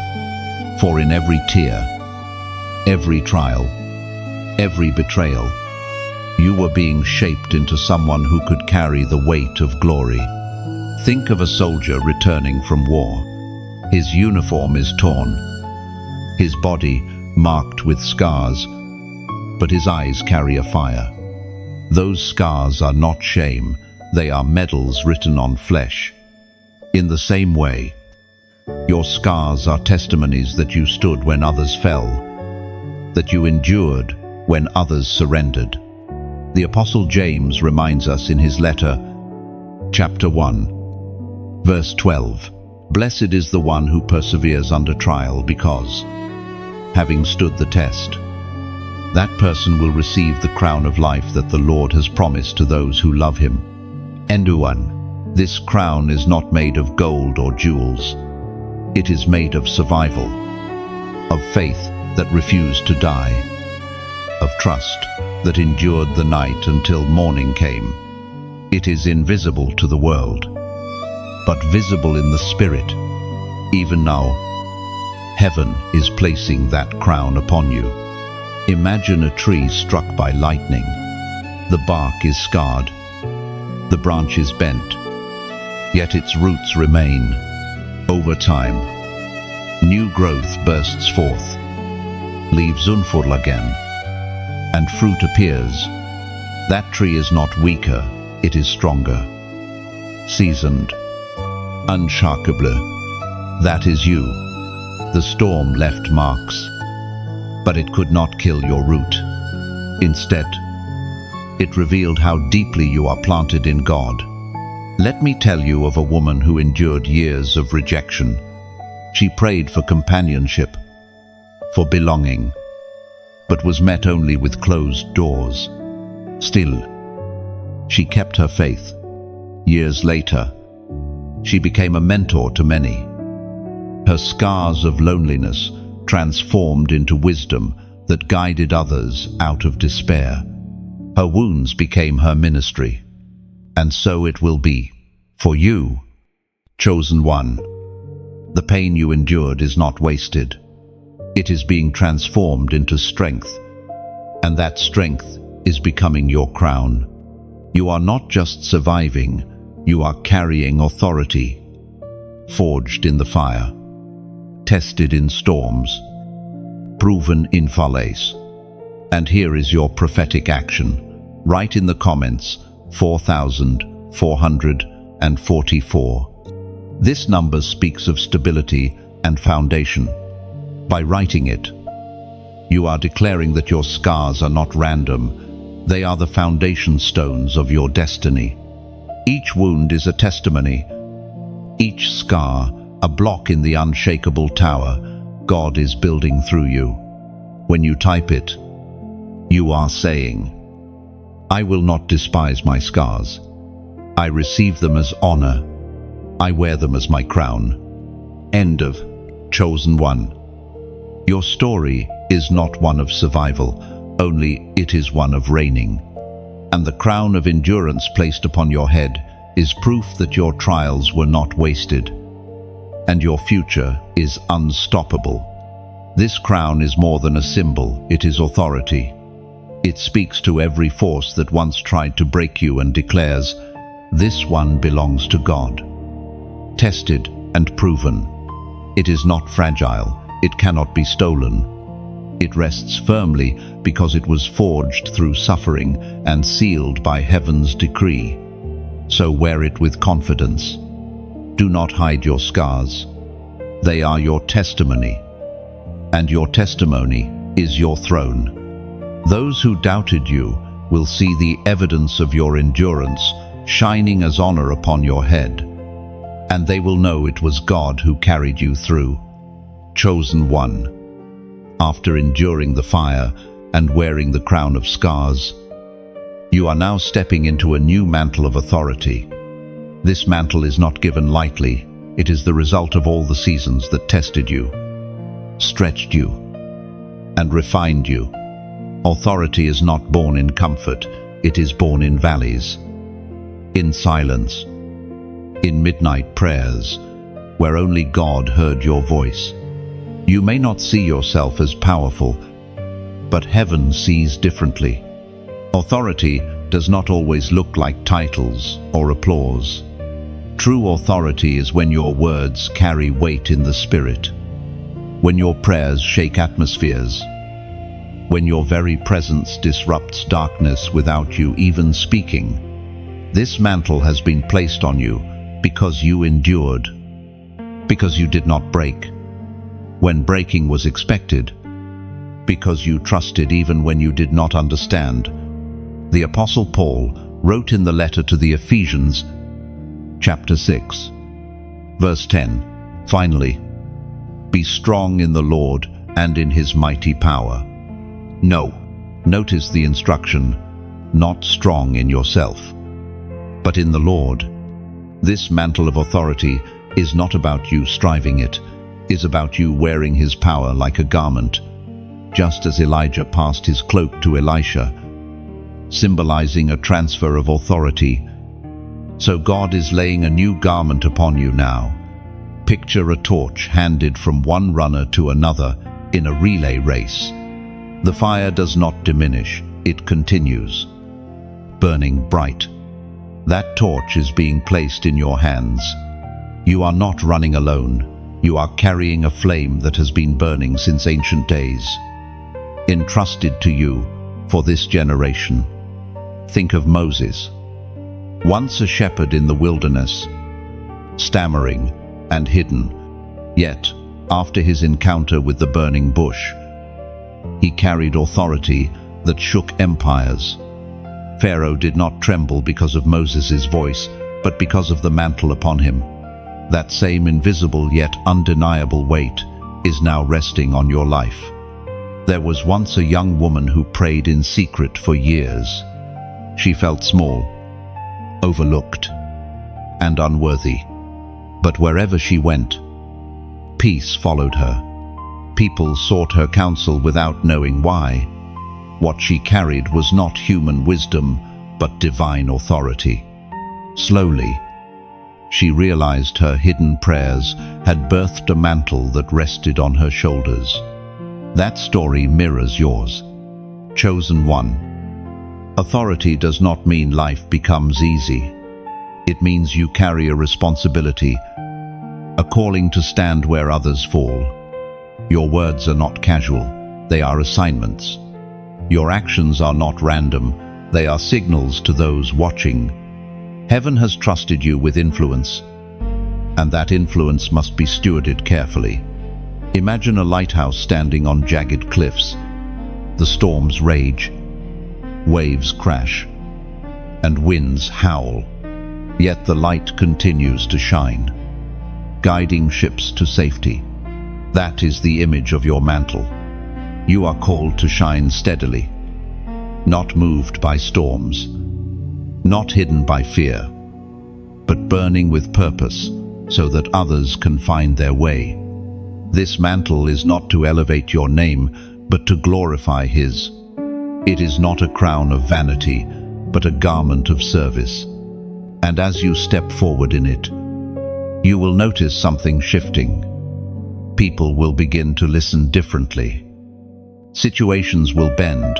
For in every tear, every trial, every betrayal, you were being shaped into someone who could carry the weight of glory. Think of a soldier returning from war. His uniform is torn, his body marked with scars, but his eyes carry a fire. Those scars are not shame, they are medals written on flesh. In the same way, your scars are testimonies that you stood when others fell, that you endured when others surrendered. The Apostle James reminds us in his letter, chapter 1, verse 12, "Blessed is the one who perseveres under trial, because, having stood the test, that person will receive the crown of life that the Lord has promised to those who love Him." Enduan, this crown is not made of gold or jewels. It is made of survival, of faith that refused to die, of trust that endured the night until morning came. It is invisible to the world, but visible in the Spirit. Even now, heaven is placing that crown upon you. Imagine a tree struck by lightning. The bark is scarred, the branch is bent, yet its roots remain. Over time, new growth bursts forth, leaves unfurlagen, and fruit appears. That tree is not weaker, it is stronger. Seasoned, unshakable, that is you. The storm left marks, but it could not kill your root. Instead, it revealed how deeply you are planted in God. Let me tell you of a woman who endured years of rejection. She prayed for companionship, for belonging, but was met only with closed doors. Still, she kept her faith. Years later, she became a mentor to many. Her scars of loneliness transformed into wisdom that guided others out of despair. Her wounds became her ministry. And so it will be for you, chosen one. The pain you endured is not wasted. It is being transformed into strength, and that strength is becoming your crown. You are not just surviving, you are carrying authority, forged in the fire, tested in storms, proven in falles. And here is your prophetic action. Write in the comments 4,444. This number speaks of stability and foundation. By writing it, you are declaring that your scars are not random. They are the foundation stones of your destiny. Each wound is a testimony. Each scar, a block in the unshakable tower, God is building through you. When you type it, you are saying, I will not despise my scars. I receive them as honor. I wear them as my crown. End of Chosen One. Your story is not one of survival, only it is one of reigning. And the crown of endurance placed upon your head is proof that your trials were not wasted, and your future is unstoppable. This crown is more than a symbol, it is authority. It speaks to every force that once tried to break you and declares, this one belongs to God. Tested and proven. It is not fragile, it cannot be stolen. It rests firmly because it was forged through suffering and sealed by heaven's decree. So wear it with confidence. Do not hide your scars. They are your testimony, and your testimony is your throne. Those who doubted you will see the evidence of your endurance shining as honor upon your head, and they will know it was God who carried you through. Chosen One. After enduring the fire and wearing the crown of scars, you are now stepping into a new mantle of authority. This mantle is not given lightly. It is the result of all the seasons that tested you, stretched you, and refined you. Authority is not born in comfort, it is born in valleys, in silence, in midnight prayers, where only God heard your voice. You may not see yourself as powerful, but heaven sees differently. Authority does not always look like titles or applause. True authority is when your words carry weight in the spirit, when your prayers shake atmospheres, when your very presence disrupts darkness without you even speaking. This mantle has been placed on you because you endured, because you did not break when breaking was expected, because you trusted even when you did not understand. The Apostle Paul wrote in the letter to the Ephesians, chapter 6, verse 10, finally, be strong in the Lord and in his mighty power. No, notice the instruction, not strong in yourself, but in the Lord. This mantle of authority is not about you striving it, is about you wearing his power like a garment, just as Elijah passed his cloak to Elisha, symbolizing a transfer of authority. So God is laying a new garment upon you now. Picture a torch handed from one runner to another in a relay race. The fire does not diminish, it continues, burning bright. That torch is being placed in your hands. You are not running alone. You are carrying a flame that has been burning since ancient days, entrusted to you for this generation. Think of Moses, once a shepherd in the wilderness, stammering and hidden, yet after his encounter with the burning bush, he carried authority that shook empires. Pharaoh did not tremble because of Moses' voice, but because of the mantle upon him. That same invisible yet undeniable weight is now resting on your life. There was once a young woman who prayed in secret for years. She felt small, overlooked, and unworthy. But wherever she went, peace followed her. People sought her counsel without knowing why. What she carried was not human wisdom, but divine authority. Slowly, she realized her hidden prayers had birthed a mantle that rested on her shoulders. That story mirrors yours. Chosen One. Authority does not mean life becomes easy. It means you carry a responsibility, a calling to stand where others fall. Your words are not casual, they are assignments. Your actions are not random, they are signals to those watching. Heaven has trusted you with influence, and that influence must be stewarded carefully. Imagine a lighthouse standing on jagged cliffs. The storms rage, waves crash, and winds howl. Yet the light continues to shine, guiding ships to safety. That is the image of your mantle. You are called to shine steadily, not moved by storms, not hidden by fear, but burning with purpose so that others can find their way. This mantle is not to elevate your name, but to glorify His. It is not a crown of vanity, but a garment of service. And as you step forward in it, you will notice something shifting. People will begin to listen differently. Situations will bend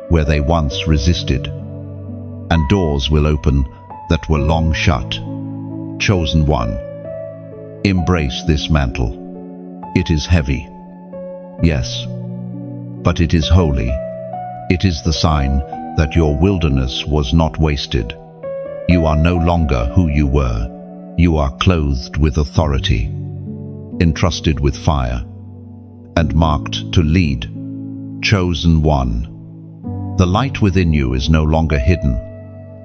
where they once resisted, and doors will open that were long shut. Chosen one, embrace this mantle. It is heavy, yes, but it is holy. It is the sign that your wilderness was not wasted. You are no longer who you were. You are clothed with authority, entrusted with fire, and marked to lead. Chosen one. The light within you is no longer hidden.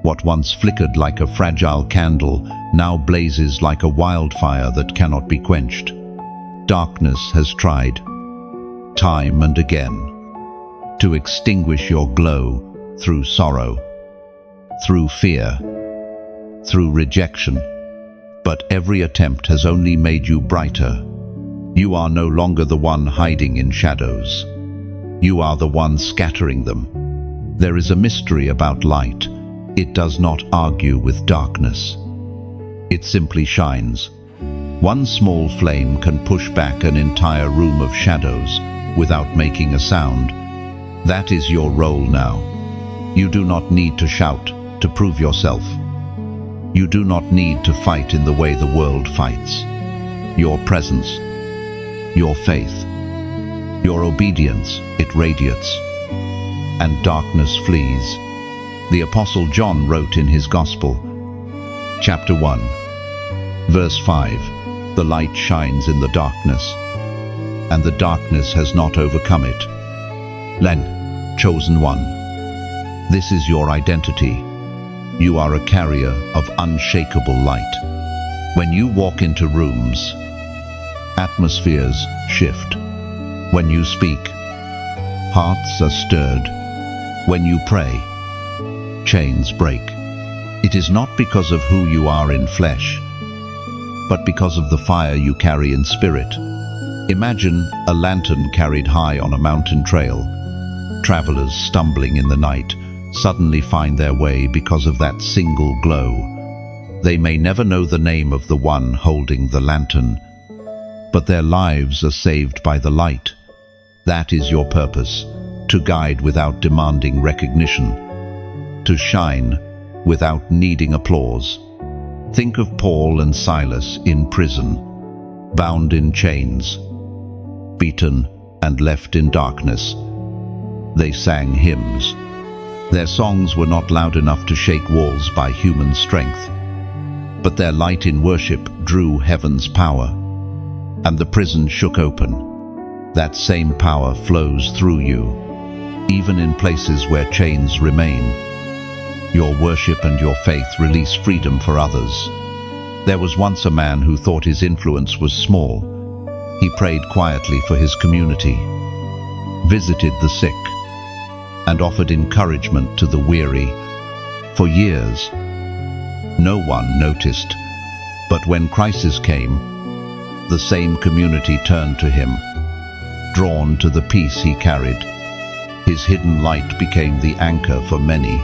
What once flickered like a fragile candle now blazes like a wildfire that cannot be quenched. Darkness has tried, time and again, to extinguish your glow through sorrow, through fear, through rejection. But every attempt has only made you brighter. You are no longer the one hiding in shadows. You are the one scattering them. There is a mystery about light. It does not argue with darkness. It simply shines. One small flame can push back an entire room of shadows without making a sound. That is your role now. You do not need to shout to prove yourself. You do not need to fight in the way the world fights. Your presence, your faith, your obedience, it radiates, and darkness flees. The Apostle John wrote in his Gospel, chapter 1, verse 5, "The light shines in the darkness, and the darkness has not overcome it." Len, chosen one. This is your identity. You are a carrier of unshakable light. When you walk into rooms, atmospheres shift. When you speak, hearts are stirred. When you pray, chains break. It is not because of who you are in flesh, but because of the fire you carry in spirit. Imagine a lantern carried high on a mountain trail. Travelers stumbling in the night suddenly find their way because of that single glow. They may never know the name of the one holding the lantern, but their lives are saved by the light. That is your purpose, to guide without demanding recognition, to shine without needing applause. Think of Paul and Silas in prison, bound in chains, beaten and left in darkness. They sang hymns. Their songs were not loud enough to shake walls by human strength, but their light in worship drew heaven's power, and the prison shook open. That same power flows through you, even in places where chains remain. Your worship and your faith release freedom for others. There was once a man who thought his influence was small. He prayed quietly for his community, visited the sick, and offered encouragement to the weary. For years, no one noticed, but when crisis came, the same community turned to him, drawn to the peace he carried. His hidden light became the anchor for many.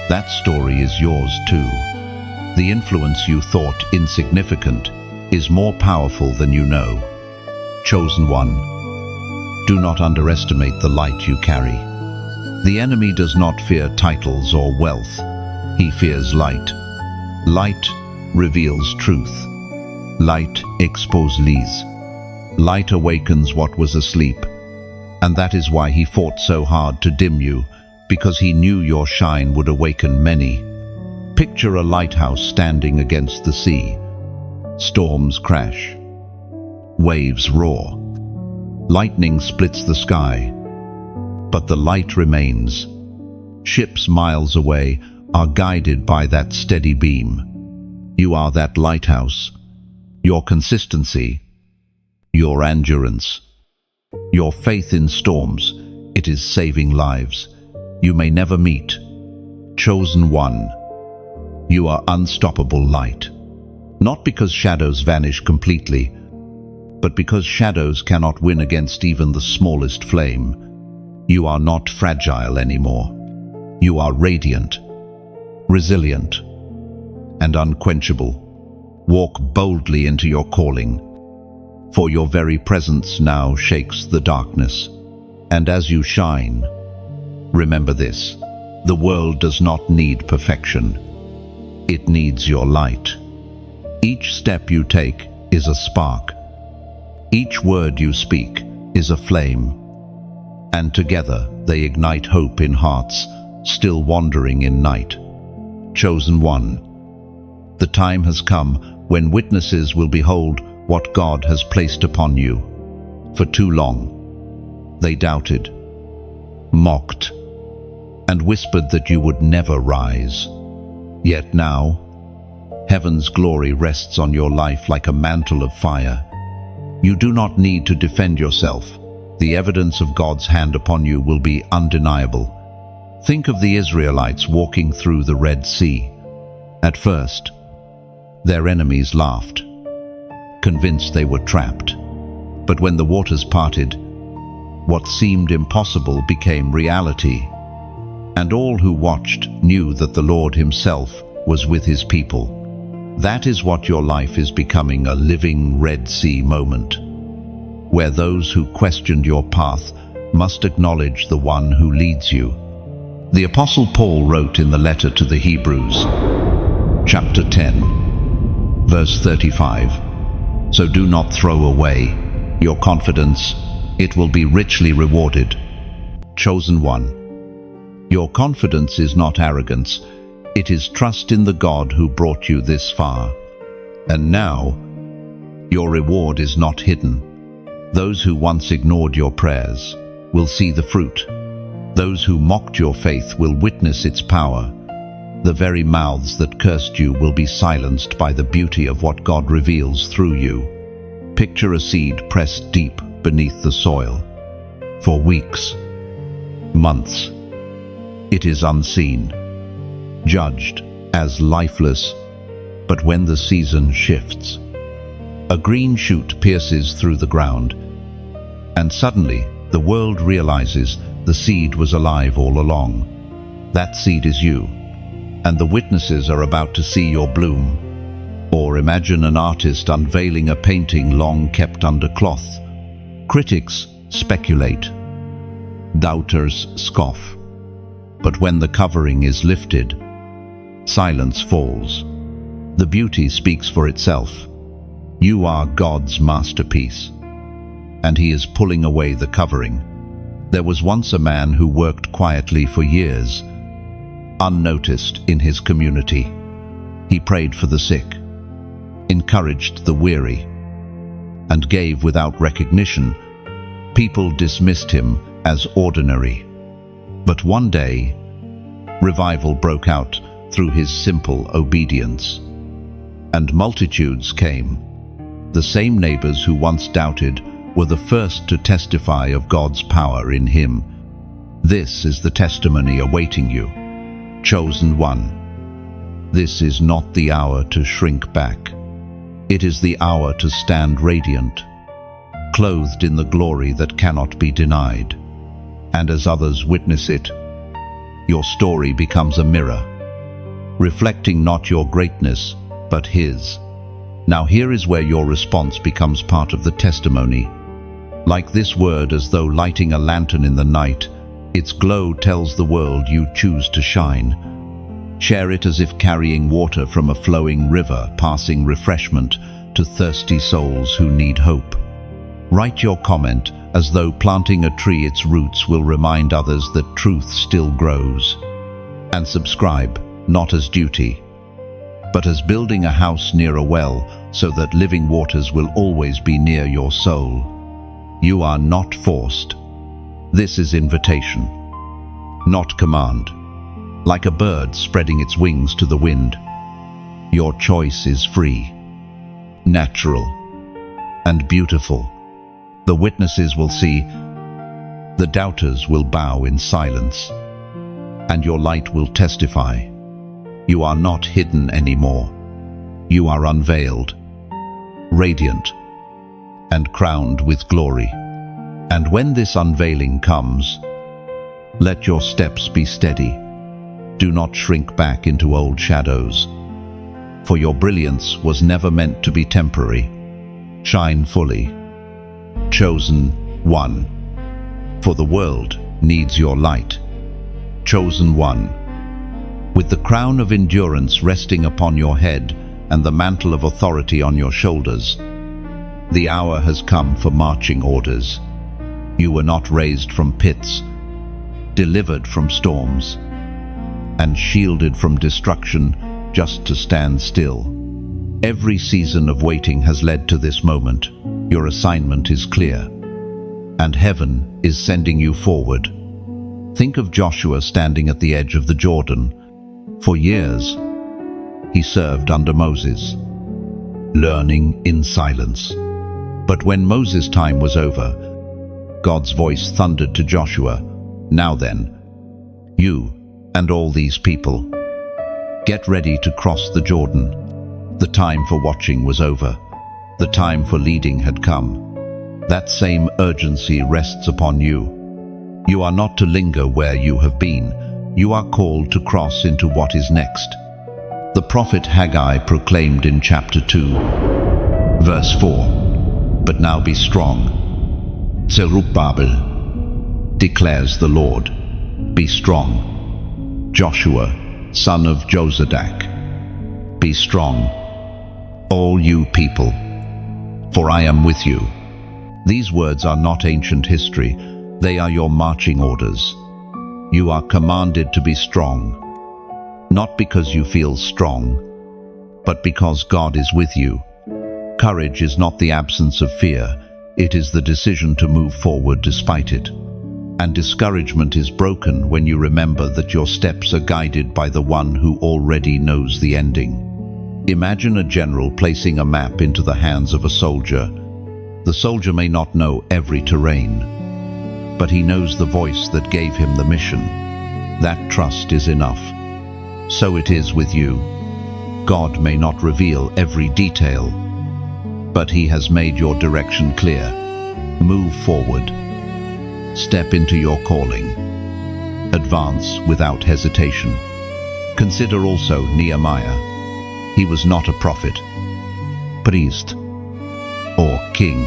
That story is yours too. The influence you thought insignificant is more powerful than you know. Chosen one, do not underestimate the light you carry. The enemy does not fear titles or wealth. He fears light. Light reveals truth. Light exposes lies. Light awakens what was asleep. And that is why he fought so hard to dim you, because he knew your shine would awaken many. Picture a lighthouse standing against the sea. Storms crash. Waves roar. Lightning splits the sky. But the light remains. Ships miles away are guided by that steady beam. You are that lighthouse. Your consistency, your endurance, your faith in storms. It is saving lives you may never meet. Chosen one, you are unstoppable light. Not because shadows vanish completely, but because shadows cannot win against even the smallest flame. You are not fragile anymore. You are radiant, resilient, and unquenchable. Walk boldly into your calling, for your very presence now shakes the darkness. And as you shine, remember this: the world does not need perfection. It needs your light. Each step you take is a spark. Each word you speak is a flame. And together they ignite hope in hearts still wandering in night. Chosen one, the time has come when witnesses will behold what God has placed upon you. For too long, they doubted, mocked, and whispered that you would never rise. Yet now, heaven's glory rests on your life like a mantle of fire. You do not need to defend yourself. The evidence of God's hand upon you will be undeniable. Think of the Israelites walking through the Red Sea. At first, their enemies laughed, convinced they were trapped. But when the waters parted, what seemed impossible became reality. And all who watched knew that the Lord Himself was with His people. That is what your life is becoming, a living Red Sea moment, where those who questioned your path must acknowledge the one who leads you. The Apostle Paul wrote in the letter to the Hebrews, chapter 10, verse 35, "So do not throw away your confidence, it will be richly rewarded." Chosen one, your confidence is not arrogance, it is trust in the God who brought you this far. And now, your reward is not hidden. Those who once ignored your prayers will see the fruit. Those who mocked your faith will witness its power. The very mouths that cursed you will be silenced by the beauty of what God reveals through you. Picture a seed pressed deep beneath the soil. For weeks, months, it is unseen, judged as lifeless. But when the season shifts, a green shoot pierces through the ground, and suddenly the world realizes the seed was alive all along. That seed is you, and the witnesses are about to see your bloom. Or imagine an artist unveiling a painting long kept under cloth. Critics speculate, doubters scoff. But when the covering is lifted, silence falls. The beauty speaks for itself. You are God's masterpiece, and He is pulling away the covering. There was once a man who worked quietly for years, unnoticed in his community. He prayed for the sick, encouraged the weary, and gave without recognition. People dismissed him as ordinary. But one day, revival broke out through his simple obedience, and multitudes came. The same neighbors who once doubted were the first to testify of God's power in him. This is the testimony awaiting you. Chosen one, this is not the hour to shrink back. It is the hour to stand radiant, clothed in the glory that cannot be denied. And as others witness it, your story becomes a mirror, reflecting not your greatness, but His. Now here is where your response becomes part of the testimony. Like this word, as though lighting a lantern in the night, its glow tells the world you choose to shine. Share it as if carrying water from a flowing river, passing refreshment to thirsty souls who need hope. Write your comment as though planting a tree, its roots will remind others that truth still grows. And subscribe, not as duty, but as building a house near a well, so that living waters will always be near your soul. You are not forced. This is invitation, not command. Like a bird spreading its wings to the wind, your choice is free, natural, and beautiful. The witnesses will see, the doubters will bow in silence, and your light will testify. You are not hidden anymore. You are unveiled, radiant, and crowned with glory. And when this unveiling comes, let your steps be steady. Do not shrink back into old shadows, for your brilliance was never meant to be temporary. Shine fully. Chosen one. For the world needs your light. Chosen one. With the crown of endurance resting upon your head and the mantle of authority on your shoulders, the hour has come for marching orders. You were not raised from pits, delivered from storms, and shielded from destruction just to stand still. Every season of waiting has led to this moment. Your assignment is clear, and heaven is sending you forward. Think of Joshua standing at the edge of the Jordan. For years, he served under Moses, learning in silence. But when Moses' time was over, God's voice thundered to Joshua, "Now then, you and all these people, get ready to cross the Jordan." The time for watching was over. The time for leading had come. That same urgency rests upon you. You are not to linger where you have been. You are called to cross into what is next. The prophet Haggai proclaimed in chapter 2, verse 4, "But now be strong, Zerubbabel, declares the Lord. Be strong, Joshua, son of Jozadak. Be strong, all you people, for I am with you." These words are not ancient history. They are your marching orders. You are commanded to be strong, not because you feel strong, but because God is with you. Courage is not the absence of fear. It is the decision to move forward despite it. And discouragement is broken when you remember that your steps are guided by the one who already knows the ending. Imagine a general placing a map into the hands of a soldier. The soldier may not know every terrain, but he knows the voice that gave him the mission. That trust is enough. So it is with you. God may not reveal every detail, but he has made your direction clear. Move forward. Step into your calling. Advance without hesitation. Consider also Nehemiah. He was not a prophet, priest, or king.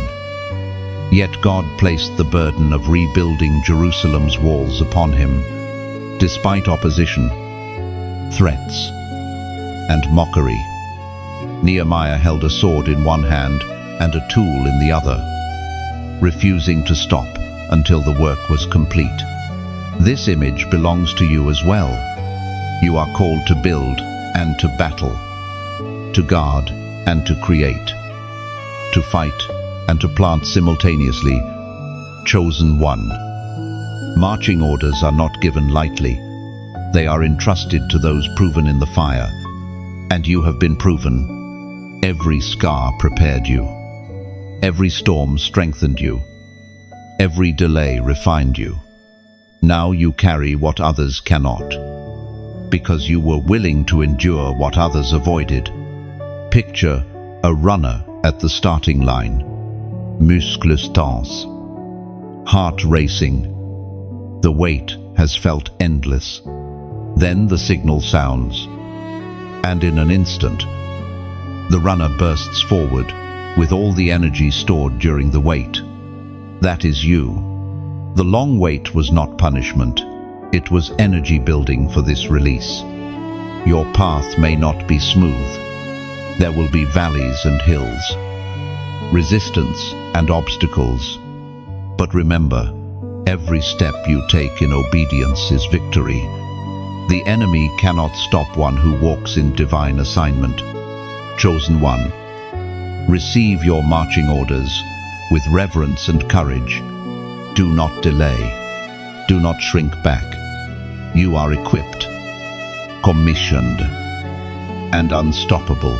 Yet God placed the burden of rebuilding Jerusalem's walls upon him. Despite opposition, threats, and mockery, Nehemiah held a sword in one hand and a tool in the other, refusing to stop until the work was complete. This image belongs to you as well. You are called to build and to battle, to guard and to create, to fight and to plant simultaneously. Chosen one. Marching orders are not given lightly. They are entrusted to those proven in the fire, and you have been proven. Every scar prepared you. Every storm strengthened you. Every delay refined you. Now you carry what others cannot, because you were willing to endure what others avoided. Picture a runner at the starting line. Muscles tense, heart racing. The wait has felt endless. Then the signal sounds, and in an instant, the runner bursts forward with all the energy stored during the wait. That is you. The long wait was not punishment. It was energy building for this release. Your path may not be smooth. There will be valleys and hills, resistance and obstacles. But remember, every step you take in obedience is victory. The enemy cannot stop one who walks in divine assignment. Chosen one, receive your marching orders with reverence and courage. Do not delay. Do not shrink back. You are equipped, commissioned, and unstoppable.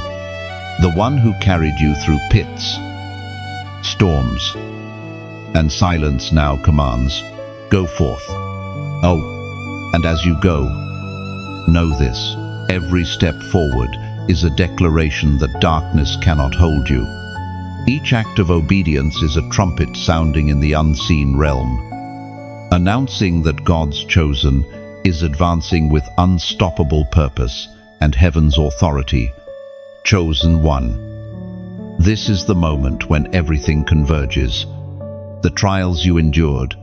The one who carried you through pits, storms, and silence now commands, "Go forth." Oh, and as you go, know this: every step forward is a declaration that darkness cannot hold you. Each act of obedience is a trumpet sounding in the unseen realm, announcing that God's chosen is advancing with unstoppable purpose and heaven's authority. Chosen one. This is the moment when everything converges. The trials you endured,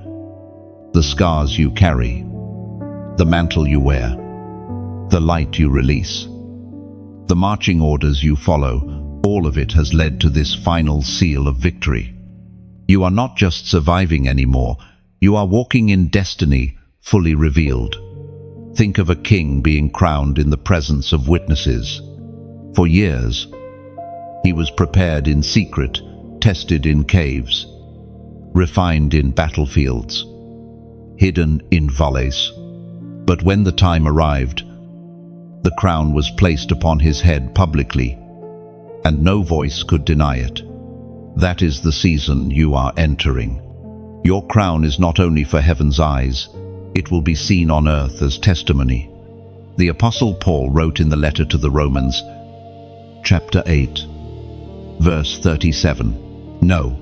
the scars you carry, the mantle you wear, the light you release, the marching orders you follow, all of it has led to this final seal of victory. You are not just surviving anymore, you are walking in destiny fully revealed. Think of a king being crowned in the presence of witnesses. For years, he was prepared in secret, tested in caves, refined in battlefields, hidden in valleys. But when the time arrived, the crown was placed upon his head publicly, and no voice could deny it. That is the season you are entering. Your crown is not only for heaven's eyes, it will be seen on earth as testimony. The Apostle Paul wrote in the letter to the Romans, chapter 8, verse 37, "No,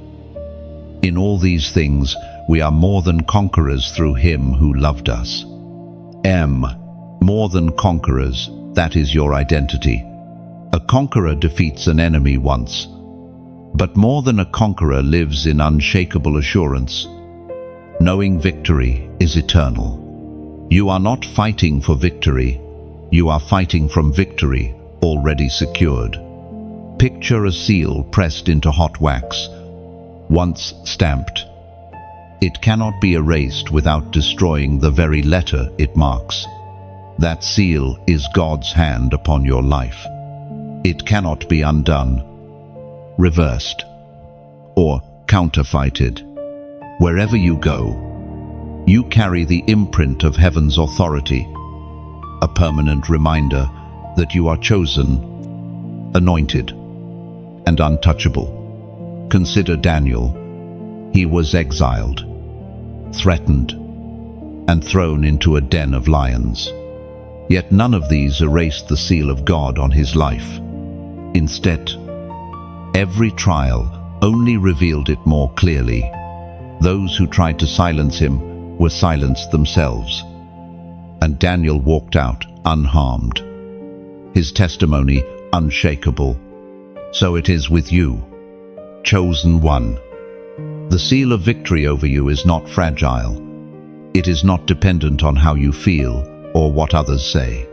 in all these things we are more than conquerors through him who loved us." More than conquerors, that is your identity. A conqueror defeats an enemy once, but more than a conqueror lives in unshakable assurance, knowing victory is eternal. You are not fighting for victory, you are fighting from victory already secured. Picture a seal pressed into hot wax, once stamped. It cannot be erased without destroying the very letter it marks. That seal is God's hand upon your life. It cannot be undone, reversed, or counterfeited. Wherever you go, you carry the imprint of heaven's authority, a permanent reminder that you are chosen, anointed, and untouchable. Consider Daniel. He was exiled, threatened, and thrown into a den of lions. Yet none of these erased the seal of God on his life. Instead, every trial only revealed it more clearly. Those who tried to silence him were silenced themselves, and Daniel walked out unharmed, his testimony unshakable. So it is with you, chosen one. The seal of victory over you is not fragile. It is not dependent on how you feel or what others say.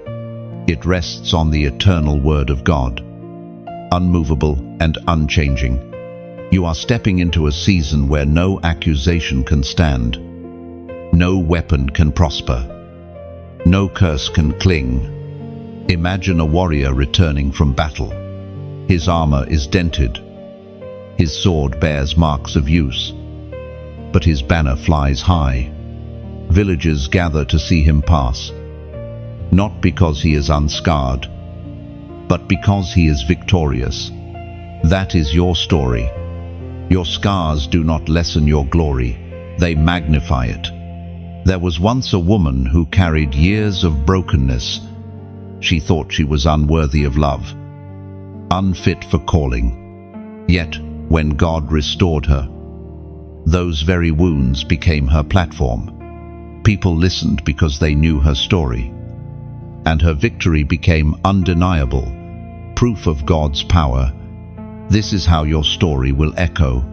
It rests on the eternal word of God, unmovable and unchanging. You are stepping into a season where no accusation can stand, no weapon can prosper, no curse can cling. Imagine a warrior returning from battle. His armor is dented, his sword bears marks of use, but his banner flies high. Villagers gather to see him pass, not because he is unscarred, but because he is victorious. That is your story. Your scars do not lessen your glory, they magnify it. There was once a woman who carried years of brokenness. She thought she was unworthy of love, unfit for calling. Yet, when God restored her, those very wounds became her platform. People listened because they knew her story, and her victory became undeniable, proof of God's power. This is how your story will echo.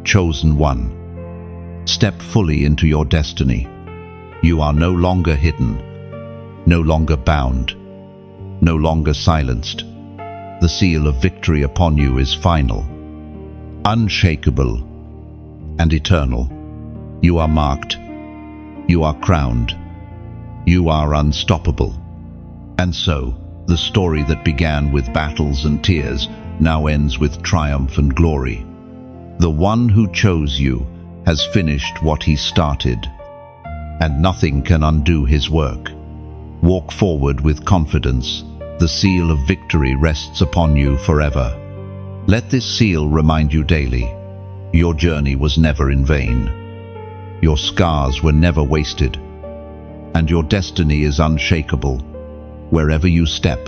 Chosen one. Step fully into your destiny. You are no longer hidden, no longer bound, no longer silenced. The seal of victory upon you is final, unshakable, and eternal. You are marked, you are crowned, you are unstoppable. And so, the story that began with battles and tears now ends with triumph and glory. The one who chose you has finished what he started, and nothing can undo his work. Walk forward with confidence. The seal of victory rests upon you forever. Let this seal remind you daily. Your journey was never in vain. Your scars were never wasted, and your destiny is unshakable. Wherever you step,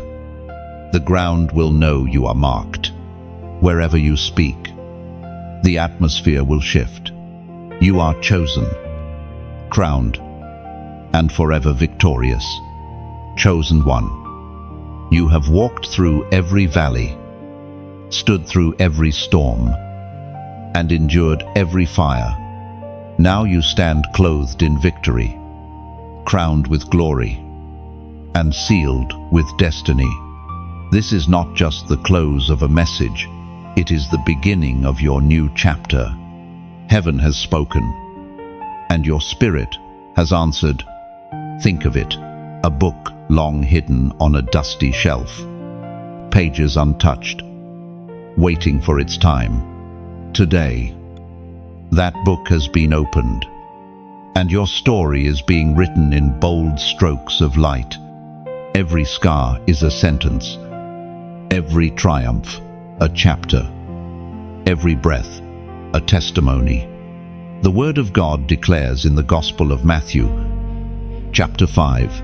the ground will know you are marked. Wherever you speak, the atmosphere will shift. You are chosen, crowned, and forever victorious. Chosen one. You have walked through every valley, stood through every storm, and endured every fire. Now you stand clothed in victory, crowned with glory, and sealed with destiny. This is not just the close of a message, it is the beginning of your new chapter. Heaven has spoken, and your spirit has answered. Think of it, a book long hidden on a dusty shelf, pages untouched, waiting for its time. Today, that book has been opened, and your story is being written in bold strokes of light. Every scar is a sentence, every triumph a chapter, every breath a testimony. The Word of God declares in the Gospel of Matthew, chapter 5,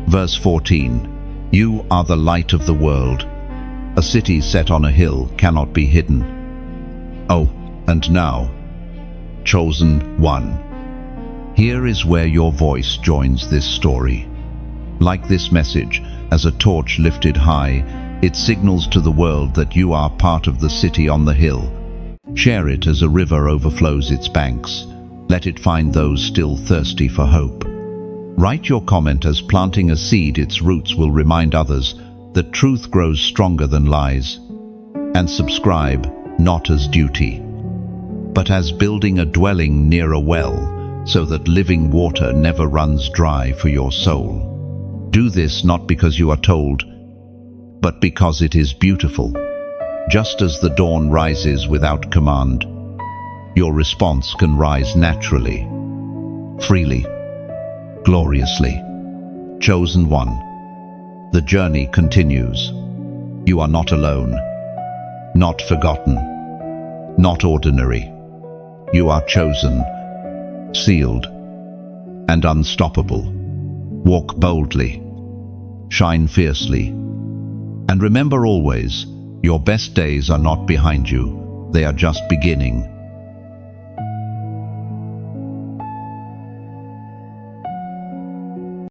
verse 14, "You are the light of the world. A city set on a hill cannot be hidden." Oh, and now, chosen one. Here is where your voice joins this story. Like this message, as a torch lifted high, it signals to the world that you are part of the city on the hill. Share it as a river overflows its banks. Let it find those still thirsty for hope. Write your comment as planting a seed, its roots will remind others that truth grows stronger than lies. And subscribe, not as duty, but as building a dwelling near a well, so that living water never runs dry for your soul. Do this not because you are told, but because it is beautiful. Just as the dawn rises without command, your response can rise naturally, freely, gloriously. Chosen one. The journey continues. You are not alone, not forgotten, not ordinary. You are chosen, sealed, and unstoppable. Walk boldly, shine fiercely, and remember always, your best days are not behind you, they are just beginning.